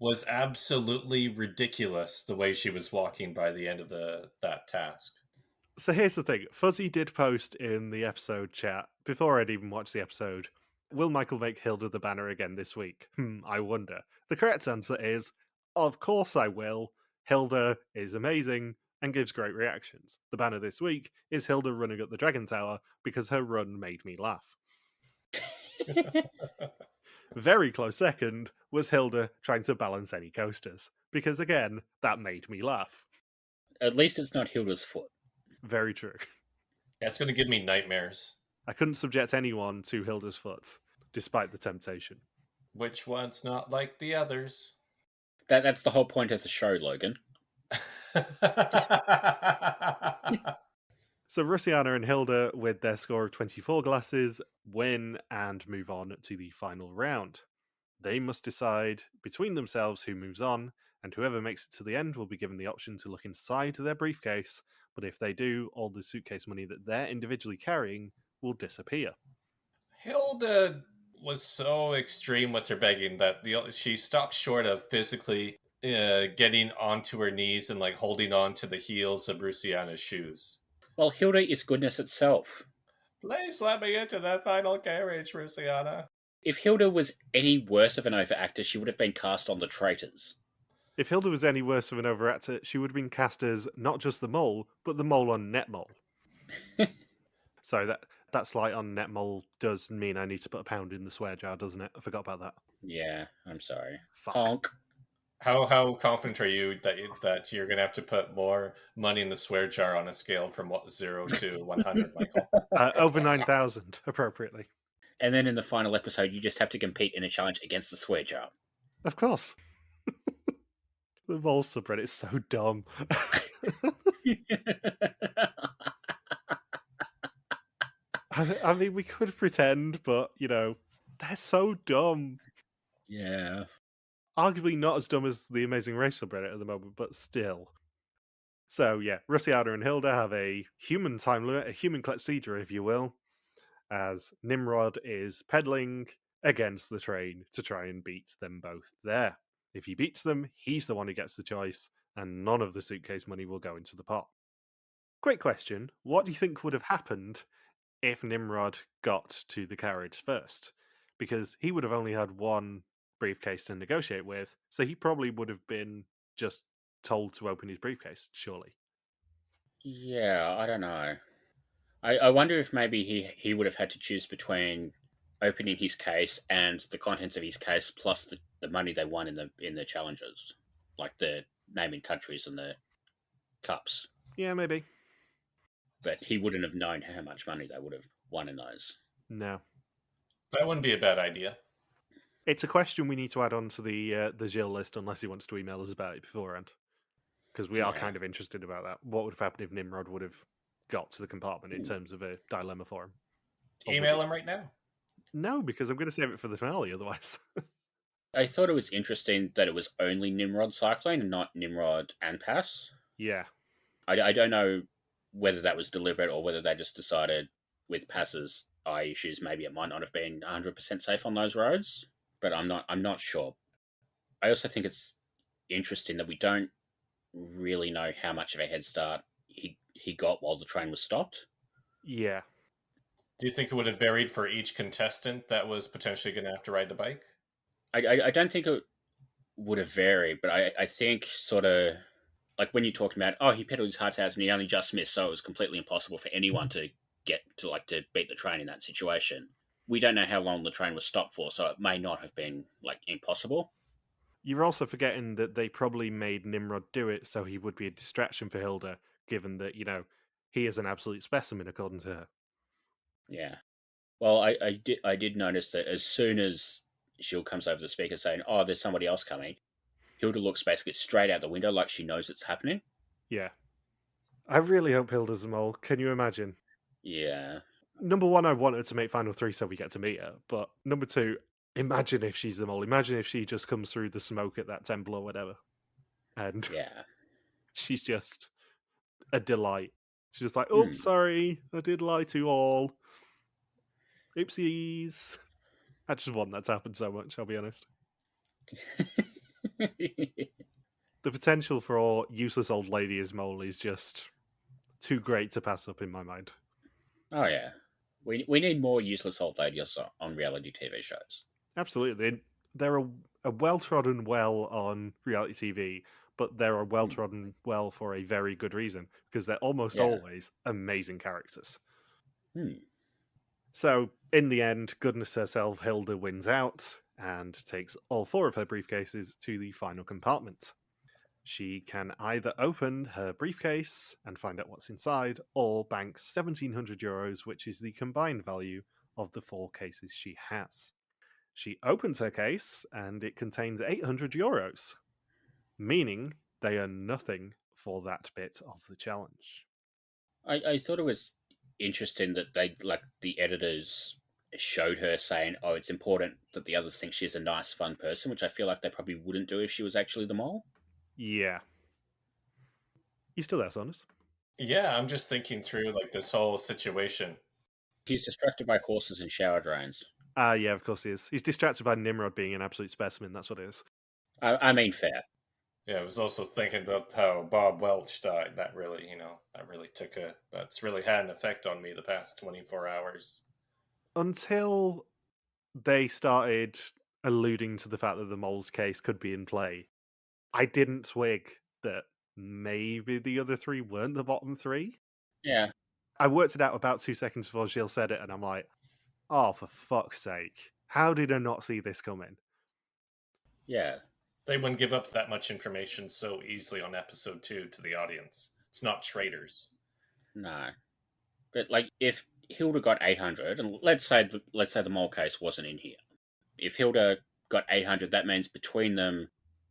was absolutely ridiculous, the way she was walking by the end of that task. So here's the thing. Fuzzy did post in the episode chat, before I'd even watched the episode, will Michael make Hilda the banner again this week? I wonder. The correct answer is, of course I will. Hilda is amazing and gives great reactions. The banner this week is Hilda running up the Dragon Tower because her run made me laugh. Very close second was Hilda trying to balance any coasters, because again, that made me laugh. At least it's not Hilda's foot. Very true. That's going to give me nightmares. I couldn't subject anyone to Hilda's foot, despite the temptation. Which one's not like the others? That's the whole point of the show, Logan. So Rusiana and Hilda, with their score of 24 glasses, win and move on to the final round. They must decide between themselves who moves on, and whoever makes it to the end will be given the option to look inside their briefcase, but if they do, all the suitcase money that they're individually carrying will disappear. Hilda was so extreme with her begging that she stopped short of physically getting onto her knees and like holding on to the heels of Rusiana's shoes. Well, Hilda is goodness itself. Please let me into that final carriage, Rusiana. If Hilda was any worse of an overactor, she would have been cast on the Traitors. If Hilda was any worse of an overactor, she would have been cast as not just the mole, but the mole on Netmole. Sorry, that slight on Netmole does mean I need to put a pound in the swear jar, doesn't it? I forgot about that. Yeah, I'm sorry. Fuck. Honk. How confident are you that you're going to have to put more money in the swear jar on a scale from 0 to 100, Michael? Over 9,000, appropriately. And then in the final episode, you just have to compete in a challenge against the swear jar. Of course. The mole subreddit is so dumb. I mean, we could pretend, but, they're so dumb. Yeah. Arguably not as dumb as the Amazing Race subreddit at the moment, but still. So, yeah, Rusiana and Hilda have a human time limit, a human clepsydra, if you will, as Nimrod is pedaling against the train to try and beat them both there. If he beats them, he's the one who gets the choice, and none of the suitcase money will go into the pot. Quick question, what do you think would have happened if Nimrod got to the carriage first? because he would have only had one briefcase to negotiate with, so he probably would have been just told to open his briefcase, surely. Yeah, I don't know. I wonder if maybe he would have had to choose between opening his case and the contents of his case plus the money they won in the challenges, like the naming countries and the cups. Yeah, maybe. But he wouldn't have known how much money they would have won in those. No. That wouldn't be a bad idea. It's a question we need to add on to the Gilles list, unless he wants to email us about it beforehand. Because we are Yeah. kind of interested about that. What would have happened if Nimrod would have got to the compartment in terms of a dilemma for him? Email him right now. No, because I'm going to save it for the finale otherwise. I thought it was interesting that it was only Nimrod cycling and not Nimrod and Pass. Yeah. I don't know whether that was deliberate or whether they just decided with Pass's eye issues maybe it might not have been 100% safe on those roads, but I'm not sure. I also think it's interesting that we don't really know how much of a head start he got while the train was stopped. Yeah. Do you think it would have varied for each contestant that was potentially going to have to ride the bike? I don't think it would have varied, but I think sort of like when you're talking about, oh, he pedaled his heart out and he only just missed, so it was completely impossible for anyone to get to beat the train in that situation. We don't know how long the train was stopped for, so it may not have been like impossible. You're also forgetting that they probably made Nimrod do it so he would be a distraction for Hilde, given that, he is an absolute specimen according to her. Yeah. Well, I did notice that as soon as Gilles comes over the speaker saying, oh, there's somebody else coming, Hilda looks basically straight out the window like she knows it's happening. Yeah. I really hope Hilda's the mole. Can you imagine? Yeah. Number one, I want her to make Final 3 so we get to meet her. But number two, imagine if she's the mole. Imagine if she just comes through the smoke at that temple or whatever. And Yeah. she's just a delight. She's just like, oh, sorry, I did lie to you all. Oopsies. I just want that to happen so much, I'll be honest. The potential for our useless old lady as mole is just too great to pass up in my mind. Oh, yeah. We need more useless old ladies on reality TV shows. Absolutely. They're a well-trodden well on reality TV, but they're a well-trodden well for a very good reason, because they're almost always amazing characters. So, in the end, goodness herself, Hilde wins out and takes all 4 of her briefcases to the final compartment. She can either open her briefcase and find out what's inside, or bank €1,700, which is the combined value of the 4 cases she has. She opens her case, and it contains €800, meaning they earn nothing for that bit of the challenge. I thought it was interesting that the editors showed her saying, oh, it's important that the others think she's a nice, fun person, which I feel like they probably wouldn't do if she was actually the mole. Yeah. You still there, Saunders? Yeah, I'm just thinking through this whole situation. He's distracted by horses and shower drains. Yeah, of course he is. He's distracted by Nimrod being an absolute specimen, that's what it is. I mean, fair. Yeah, I was also thinking about how Bob Welch died. That's really had an effect on me the past 24 hours. Until they started alluding to the fact that the mole's case could be in play, I didn't twig that maybe the other 3 weren't the bottom 3. Yeah. I worked it out about 2 seconds before Gilles said it, and I'm like, oh, for fuck's sake. How did I not see this coming? Yeah. They wouldn't give up that much information so easily on episode 2 to the audience. It's not traitors. No. But if Hilda got 800, and let's say the mole case wasn't in here. If Hilda got 800, that means between them,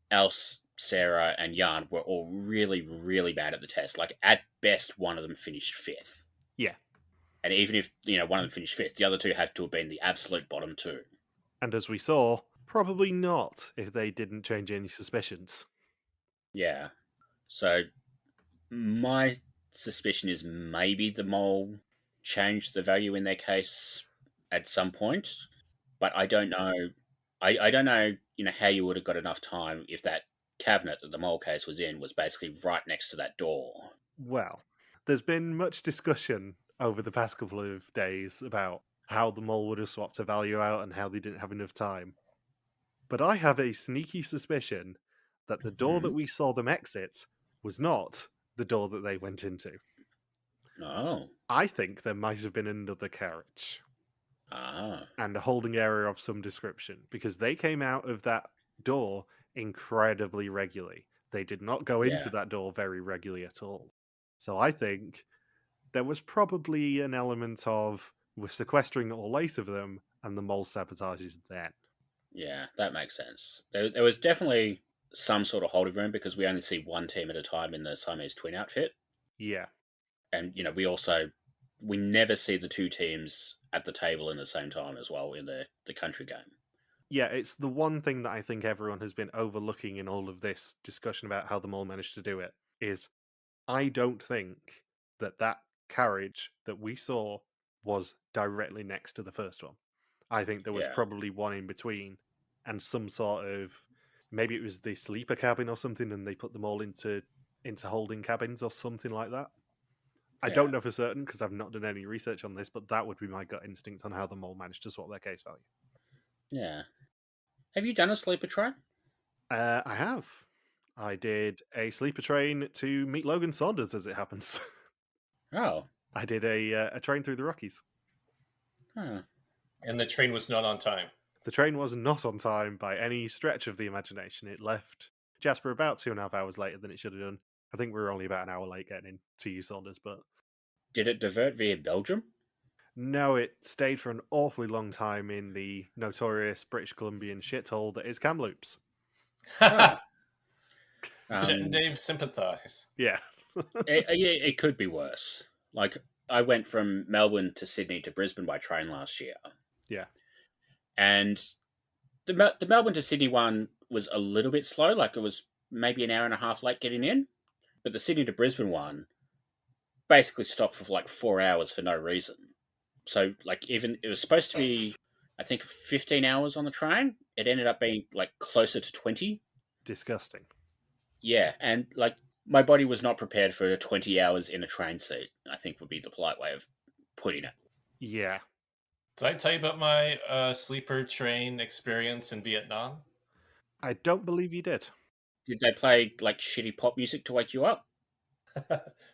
Else, Sarah, and Jan were all really, really bad at the test. At best, one of them finished 5th. Yeah. And even if, one of them finished 5th, the other 2 had to have been the absolute bottom 2. And as we saw, probably not if they didn't change any suspicions. Yeah. So, my suspicion is maybe the mole changed the value in their case at some point, but I don't know. I don't know, how you would have got enough time if that cabinet that the mole case was in was basically right next to that door. Well, there's been much discussion over the past couple of days about how the mole would have swapped a value out and how they didn't have enough time. But I have a sneaky suspicion that the door that we saw them exit was not the door that they went into. Oh. I think there might have been another carriage Ah. and a holding area of some description, because they came out of that door incredibly regularly. They did not go into that door very regularly at all. So I think there was probably an element of we're sequestering all 8 of them and the mole sabotages then. Yeah, that makes sense. There was definitely some sort of holding room because we only see one team at a time in the Siamese twin outfit. Yeah. And, we never see the two teams at the table in the same time as well in the country game. Yeah, it's the one thing that I think everyone has been overlooking in all of this discussion about how the mole managed to do it, is I don't think that carriage that we saw was directly next to the first one. I think there was probably one in between and some sort of, maybe it was the sleeper cabin or something, and they put them all into holding cabins or something like that. I don't know for certain because I've not done any research on this, but that would be my gut instinct on how the mole managed to swap their case value. Yeah. Have you done a sleeper train? I have. I did a sleeper train to meet Logan Saunders, as it happens. Oh. I did a train through the Rockies. Huh. And the train was not on time. The train was not on time by any stretch of the imagination. It left Jasper about 2.5 hours later than it should have done. I think we were only about an hour late getting in to you, Saunders, but... Did it divert via Belgium? No, it stayed for an awfully long time in the notorious British Columbian shithole that is Kamloops. Oh. Jet and Dave sympathize. Yeah. It could be worse. Like, I went from Melbourne to Sydney to Brisbane by train last year. Yeah. And the Melbourne to Sydney one was a little bit slow. Like, it was maybe an hour and a half late getting in. But the Sydney to Brisbane one basically stopped for like 4 hours for no reason. So, like, even it was supposed to be, I think, 15 hours on the train. It ended up being like closer to 20. Disgusting. Yeah, and like my body was not prepared for 20 hours in a train seat, I think would be the polite way of putting it. Yeah. Did I tell you about my sleeper train experience in Vietnam? I don't believe you did. Did they play like shitty pop music to wake you up?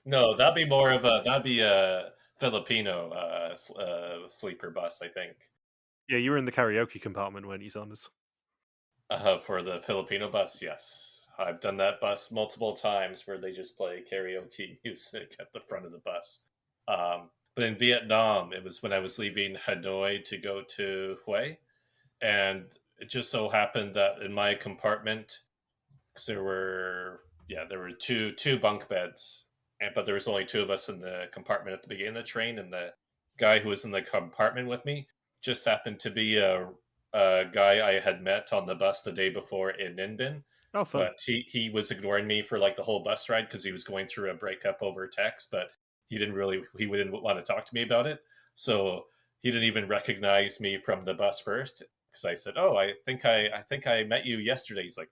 No, that'd be a Filipino sleeper bus, I think. Yeah, you were in the karaoke compartment, weren't you, Saunders? For the Filipino bus, yes. I've done that bus multiple times where they just play karaoke music at the front of the bus. But in Vietnam, it was when I was leaving Hanoi to go to Hue. And it just so happened that in my compartment, because there were two bunk beds, but there was only 2 of us in the compartment at the beginning of the train, and the guy who was in the compartment with me just happened to be a guy I had met on the bus the day before in Ninh Bình. Oh, fun. But he was ignoring me for like the whole bus ride because he was going through a breakup over text, but he didn't want to talk to me about it. So he didn't even recognize me from the bus first. Because I said, "Oh, I think I met you yesterday." He's like,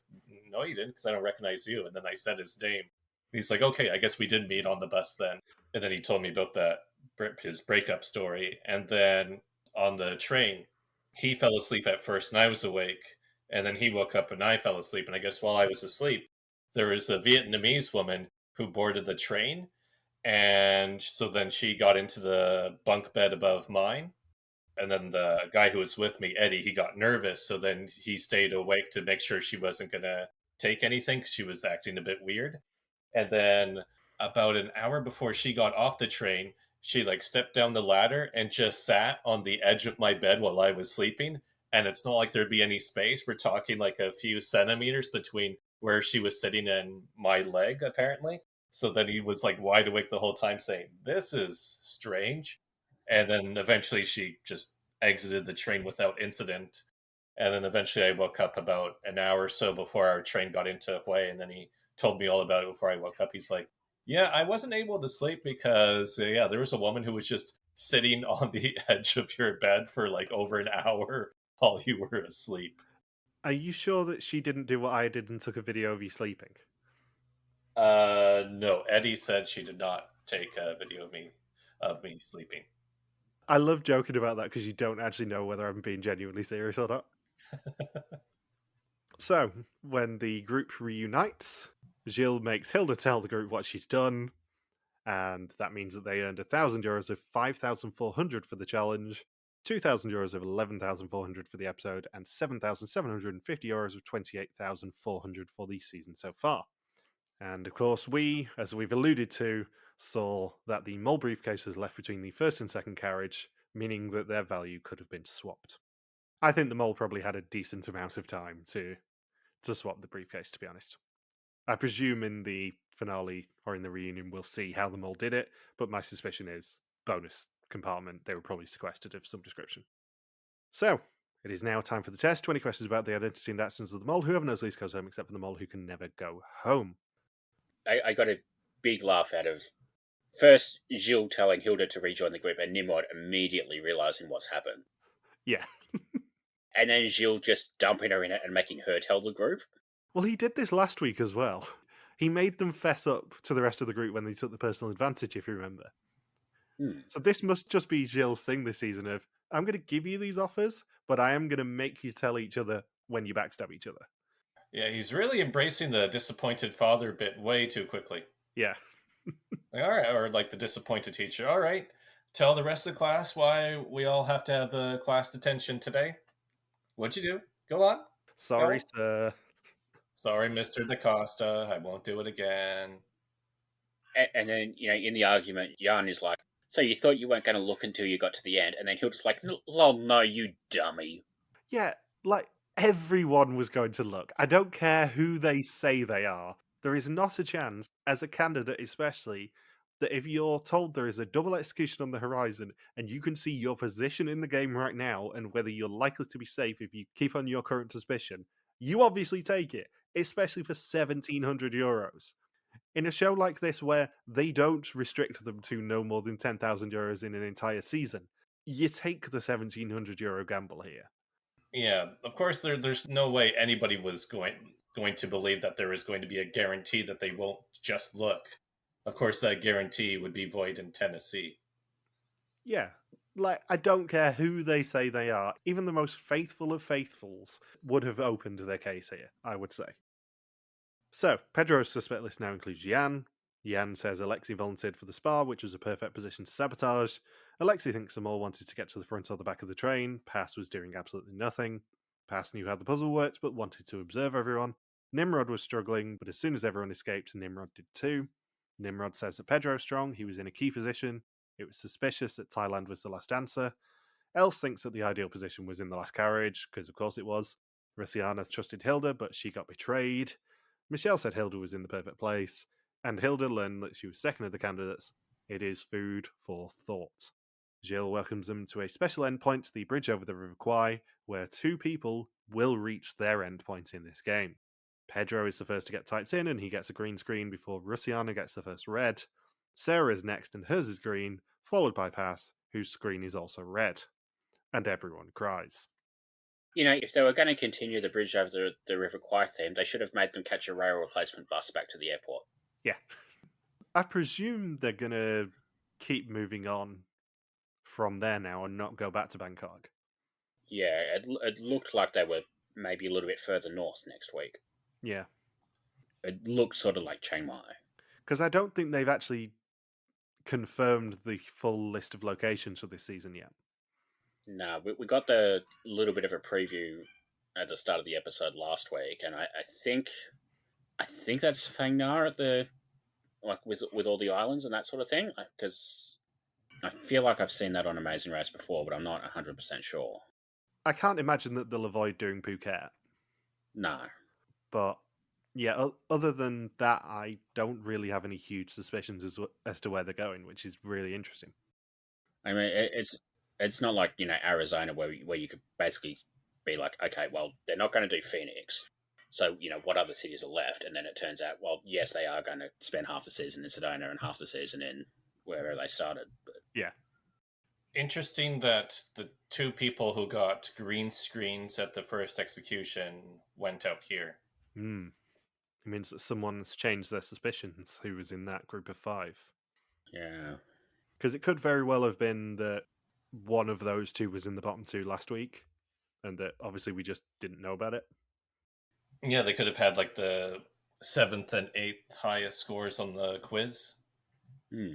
"No, you didn't, because I don't recognize you." And then I said his name. He's like, "Okay, I guess we did meet on the bus then." And then he told me about his breakup story. And then on the train, he fell asleep at first, and I was awake. And then he woke up, and I fell asleep. And I guess while I was asleep, there was a Vietnamese woman who boarded the train, and so then she got into the bunk bed above mine. And then the guy who was with me, Eddie, he got nervous. So then he stayed awake to make sure she wasn't going to take anything, 'cause she was acting a bit weird. And then about an hour before she got off the train, she like stepped down the ladder and just sat on the edge of my bed while I was sleeping. And it's not like there'd be any space. We're talking like a few centimeters between where she was sitting and my leg, apparently. So then he was like wide awake the whole time saying, "This is strange." And then eventually she just exited the train without incident. And then eventually I woke up about an hour or so before our train got into Hue. And then he told me all about it before I woke up. He's like, "Yeah, I wasn't able to sleep because, there was a woman who was just sitting on the edge of your bed for like over an hour while you were asleep." Are you sure that she didn't do what I did and took a video of you sleeping? No, Eddie said she did not take a video of me sleeping. I love joking about that because you don't actually know whether I'm being genuinely serious or not. So, when the group reunites, Gilles makes Hilde tell the group what she's done, and that means that they earned €1,000 of 5,400 for the challenge, €2,000 of 11,400 for the episode, and €7,750 of 28,400 for the season so far. And of course, we, as we've alluded to, saw that the Mol briefcase was left between the first and second carriage, meaning that their value could have been swapped. I think the Mol probably had a decent amount of time to swap the briefcase, to be honest. I presume in the finale or in the reunion we'll see how the Mol did it, but my suspicion is bonus compartment, they were probably sequestered of some description. So, it is now time for the test. 20 questions about the identity and actions of the Mol. Whoever knows least goes home, except for the Mol who can never go home. I got a big laugh out of first Gilles telling Hilde to rejoin the group and Nimrod immediately realising what's happened. Yeah. And then Gilles just dumping her in it and making her tell the group. Well, he did this last week as well. He made them fess up to the rest of the group when they took the personal advantage, if you remember. So this must just be Gilles' thing this season of, I'm going to give you these offers, but I am going to make you tell each other when you backstab each other. Yeah, he's really embracing the disappointed father bit way too quickly. Yeah. Like, all right, or like the disappointed teacher. All right, tell the rest of the class why we all have to have class detention today. What'd you do? Go on. Sorry, Go. sir. Sorry, Mr. DaCosta. I won't do it again. And then, in the argument, Jan is like, so you thought you weren't going to look until you got to the end, and then Hilda's like, lol, no, you dummy. Yeah, like, everyone was going to look. I don't care who they say they are. There is not a chance, as a candidate especially, that if you're told there is a double execution on the horizon and you can see your position in the game right now and whether you're likely to be safe if you keep on your current suspicion, you obviously take it, especially for €1,700. In a show like this where they don't restrict them to no more than €10,000 in an entire season, you take the €1,700 gamble here. Yeah, of course, there's no way anybody was going to believe that there is going to be a guarantee that they won't just look. Of course, that guarantee would be void in Tennessee. Yeah, like, I don't care who they say they are. Even the most faithful of faithfuls would have opened their case here, I would say. So, Pedro's suspect list now includes Jan. Jan says Alexei volunteered for the spa, which was a perfect position to sabotage. Alexei thinks some all wanted to get to the front or the back of the train. Pass was doing absolutely nothing. Pass knew how the puzzle worked, but wanted to observe everyone. Nimrod was struggling, but as soon as everyone escaped, Nimrod did too. Nimrod says that Pedro's strong, he was in a key position. It was suspicious that Thailand was the last answer. Els thinks that the ideal position was in the last carriage, because of course it was. Rusiana trusted Hilde, but she got betrayed. Michelle said Hilde was in the perfect place, and Hilde learned that she was second of the candidates. It is food for thought. Gilles welcomes them to a special endpoint, the bridge over the River Kwai, where two people will reach their endpoint in this game. Pedro is the first to get typed in, and he gets a green screen before Rusiana gets the first red. Sarah is next, and hers is green, followed by Pass, whose screen is also red. And everyone cries. If they were going to continue the bridge over the River Kwai theme, they should have made them catch a rail replacement bus back to the airport. Yeah. I presume they're going to keep moving on from there now and not go back to Bangkok. Yeah, it looked like they were maybe a little bit further north next week. Yeah. It looked sort of like Chiang Mai. Because I don't think they've actually confirmed the full list of locations for this season yet. No, we got the little bit of a preview at the start of the episode last week, and I think that's Phang Nga at the with all the islands and that sort of thing. Because I feel like I've seen that on Amazing Race before, but I'm not 100% sure. I can't imagine that they'll avoid doing Phuket. No. But yeah, other than that, I don't really have any huge suspicions as to where they're going, which is really interesting. I mean, it's not like Arizona where you could basically be like, okay, well, they're not going to do Phoenix, so what other cities are left? And then it turns out, well, yes, they are going to spend half the season in Sedona and half the season in wherever they started. But yeah, interesting that the two people who got green screens at the first execution went up here. It means that someone's changed their suspicions who was in that group of 5. Yeah. Because it could very well have been that one of those two was in the bottom two last week, and that obviously we just didn't know about it. Yeah, they could have had like the 7th and 8th highest scores on the quiz. Hmm.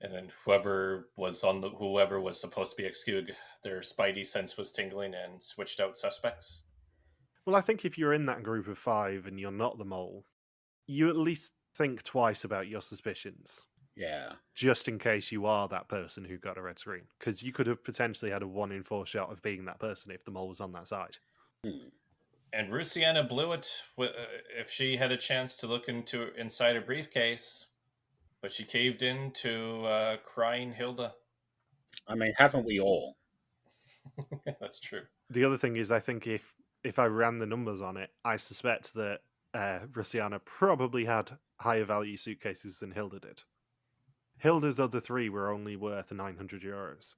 And then whoever was supposed to be executed, their spidey sense was tingling and switched out suspects. Well, I think if you're in that group of 5 and you're not the mole, you at least think twice about your suspicions. Yeah. Just in case you are that person who got a red screen. Because you could have potentially had a 1 in 4 shot of being that person if the mole was on that side. Hmm. And Rusiana blew it if she had a chance to look inside a briefcase, but she caved in to crying Hilde. I mean, haven't we all? That's true. The other thing is, I think if I ran the numbers on it, I suspect that Rusiana probably had higher value suitcases than Hilde did. Hilde's other 3 were only worth €900.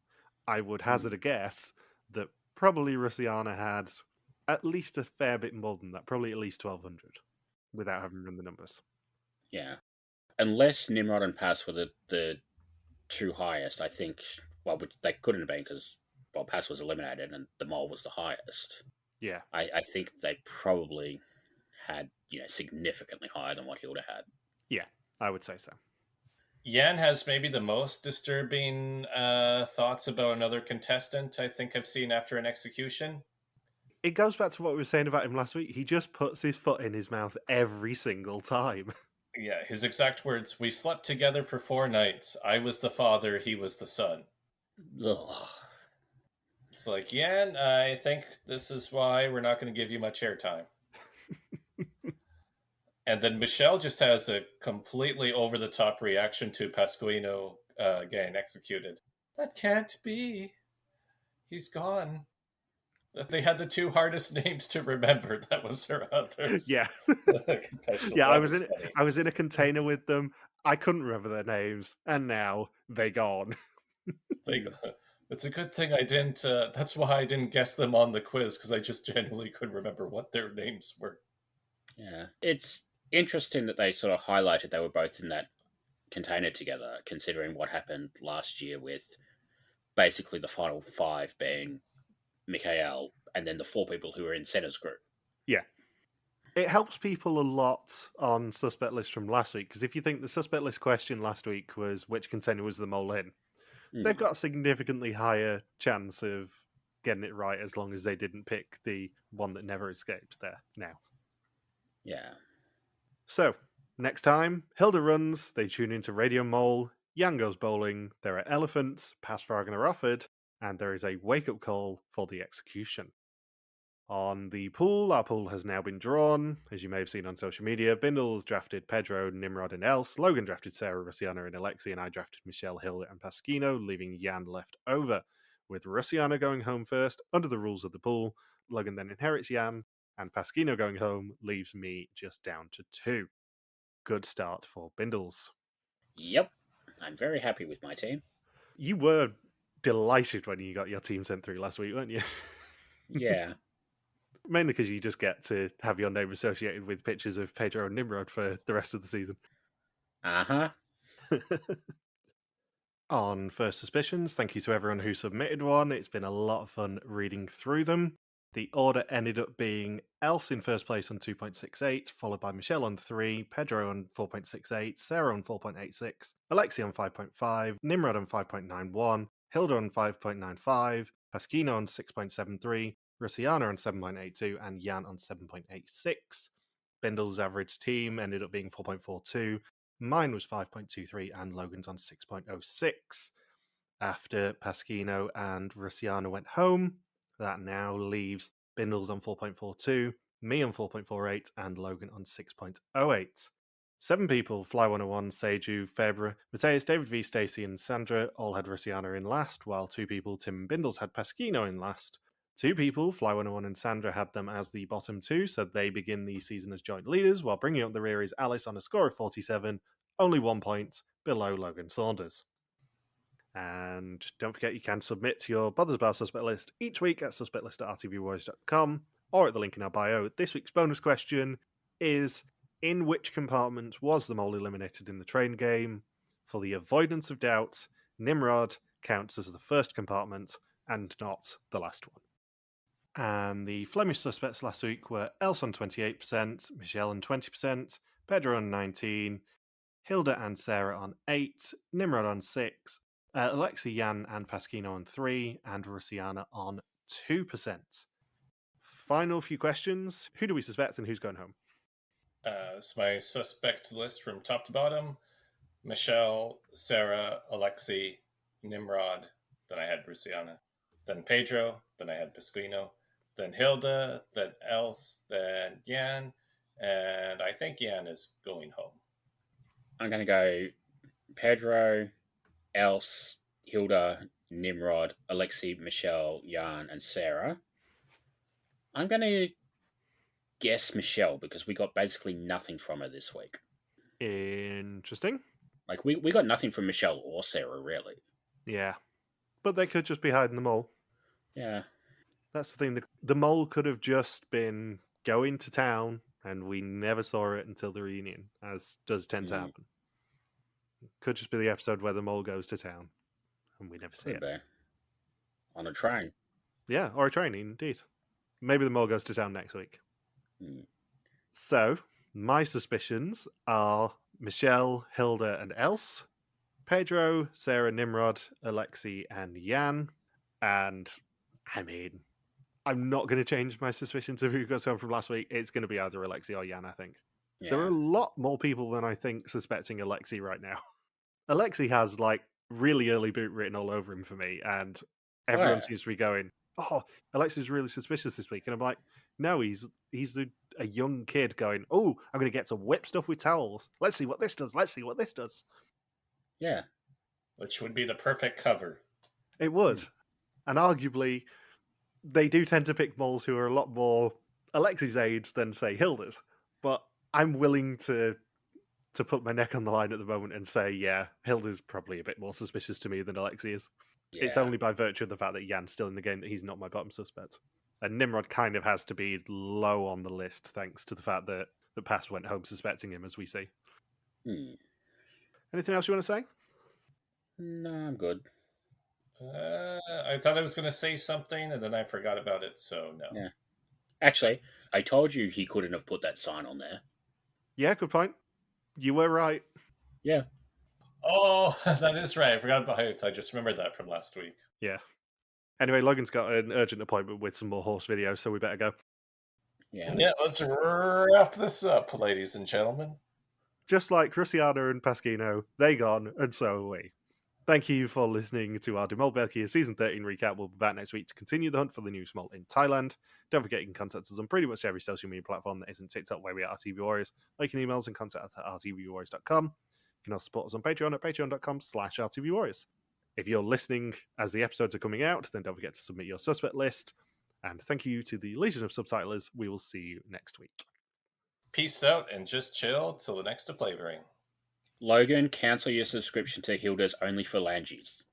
I would hazard a guess that probably Rusiana had at least a fair bit more than that, probably at least 1,200, without having run the numbers. Yeah. Unless Nimrod and Pass were the 2 highest, I think, well, they couldn't have been because, well, Pass was eliminated and the mole was the highest. Yeah. I think they probably had, significantly higher than what Hilde had. Yeah, I would say so. Jan has maybe the most disturbing thoughts about another contestant I think I've seen after an execution. It goes back to what we were saying about him last week. He just puts his foot in his mouth every single time. Yeah, his exact words, "We slept together for 4 nights. I was the father, he was the son." Ugh. It's like, Jan, I think this is why we're not going to give you much airtime. And then Michelle just has a completely over-the-top reaction to Pasquino getting executed. That can't be. He's gone. They had the 2 hardest names to remember. That was her others. Yeah. Yeah, I was in a container with them. I couldn't remember their names, and now they're gone. It's a good thing I didn't. That's why I didn't guess them on the quiz, because I just genuinely couldn't remember what their names were. Yeah, it's interesting that they sort of highlighted they were both in that container together, considering what happened last year with basically the final 5 being Mikhail and then the 4 people who were in Senna's group. Yeah. It helps people a lot on suspect list from last week, because if you think the suspect list question last week was which container was the mole in, they've got a significantly higher chance of getting it right as long as they didn't pick the one that never escaped there now. Yeah. So, next time, Hilde runs, they tune into Radio Mole, Jan goes bowling, there are elephants, Pass Fragen are offered, and there is a wake-up call for the execution. On the pool, our pool has now been drawn. As you may have seen on social media, Bindles drafted Pedro, Nimrod, and Else. Logan drafted Sarah, Rusiana, and Alexi, and I drafted Michelle, Hilde, and Pasquino, leaving Jan left over. With Rusiana going home first, under the rules of the pool, Logan then inherits Jan, and Pasquino going home leaves me just down to 2. Good start for Bindles. Yep. I'm very happy with my team. You were delighted when you got your team sent through last week, weren't you? Yeah. Mainly because you just get to have your name associated with pictures of Pedro and Nimrod for the rest of the season. Uh-huh. On First Suspicions, thank you to everyone who submitted one. It's been a lot of fun reading through them. The order ended up being Else in first place on 2.68, followed by Michelle on 3, Pedro on 4.68, Sarah on 4.86, Alexi on 5.5, Nimrod on 5.91, Hilde on 5.95, Pasquino on 6.73, Rusiana on 7.82, and Jan on 7.86. Bindles' average team ended up being 4.42, mine was 5.23, and Logan's on 6.06. After Pasquino and Rusiana went home, that now leaves Bindles on 4.42, me on 4.48, and Logan on 6.08. 7 people, Fly 101, Seju, Febra, Mateus, David V, Stacey, and Sandra all had Rusiana in last, while 2 people, Tim and Bindles, had Pasquino in last. 2 people, Fly 101 and Sandra, had them as the bottom 2, so they begin the season as joint leaders, while bringing up the rear is Alice on a score of 47, only 1 point below Logan Saunders. And don't forget, you can submit to your Bothers Bar suspect list each week at suspectlist@rtvwarriors.com or at the link in our bio. This week's bonus question is, in which compartment was the mole eliminated in the train game? For the avoidance of doubt, Nimrod, counts as the first compartment and not the last one. And the Flemish suspects last week were Else on 28%, Michelle on 20%, Pedro on 19%, Hilde and Sarah on 8%, Nimrod on 6%, Alexi, Jan, and Pasquino on 3%, and Rusiana on 2%. Final few questions. Who do we suspect and who's going home? It's my suspect list from top to bottom. Michelle, Sarah, Alexi, Nimrod, then I had Rusiana, then Pedro, then I had Pasquino, then Hilde, then Else, then Jan, and I think Jan is going home. I'm going to go Pedro, Else, Hilda, Nimrod, Alexi, Michelle, Jan, and Sarah. I'm going to guess Michelle because we got basically nothing from her this week. Interesting. Like, we got nothing from Michelle or Sarah, really. Yeah. But they could just be hiding the mole. Yeah. That's the thing. The mole could have just been going to town and we never saw it until the reunion, as does tend to happen. Could just be the episode where the mole goes to town and we never see it. Be. On a train. Yeah, or a train, indeed. Maybe the mole goes to town next week. So, my suspicions are Michelle, Hilda, and Else, Pedro, Sarah, Nimrod, Alexi, and Jan. And, I mean, I'm not going to change my suspicions of who goes home from last week. It's going to be either Alexi or Jan, I think. Yeah. There are a lot more people than I think suspecting Alexi right now. Alexi has, like, really early boot written all over him for me, and everyone seems to be going, oh, Alexi's really suspicious this week. And I'm like, no, he's a young kid going, oh, I'm going to get to whip stuff with towels. Let's see what this does. Let's see what this does. Yeah. Which would be the perfect cover. It would. And arguably, they do tend to pick moles who are a lot more Alexi's age than, say, Hilda's. But I'm willing to put my neck on the line at the moment and say, yeah, Hilda's probably a bit more suspicious to me than Alexi is. Yeah. It's only by virtue of the fact that Jan's still in the game that he's not my bottom suspect. And Nimrod kind of has to be low on the list thanks to the fact that the past went home suspecting him, as we see. Anything else you want to say? No, I'm good. I thought I was going to say something and then I forgot about it, so no. Yeah. Actually, I told you he couldn't have put that sign on there. Yeah, good point. You were right. Yeah. Oh, that is right. I forgot about it. I just remembered that from last week. Yeah. Anyway, Logan's got an urgent appointment with some more horse videos, so we better go. Yeah, let's wrap this up, ladies and gentlemen. Just like Rusiana and Pasquino, they gone, and so are we. Thank you for listening to our Mol België Season 13 recap. We'll be back next week to continue the hunt for the new small in Thailand. Don't forget you can contact us on pretty much every social media platform that isn't TikTok, where we are RTV Warriors. Like an emails and contact us at rtvwarriors.com. You can also support us on Patreon at patreon.com/rtvwarriors. If you're listening as the episodes are coming out, then don't forget to submit your suspect list. And thank you to the legion of subtitlers. We will see you next week. Peace out and just chill till the next flavoring. Logan, cancel your subscription to Hilda's Only Phalanges.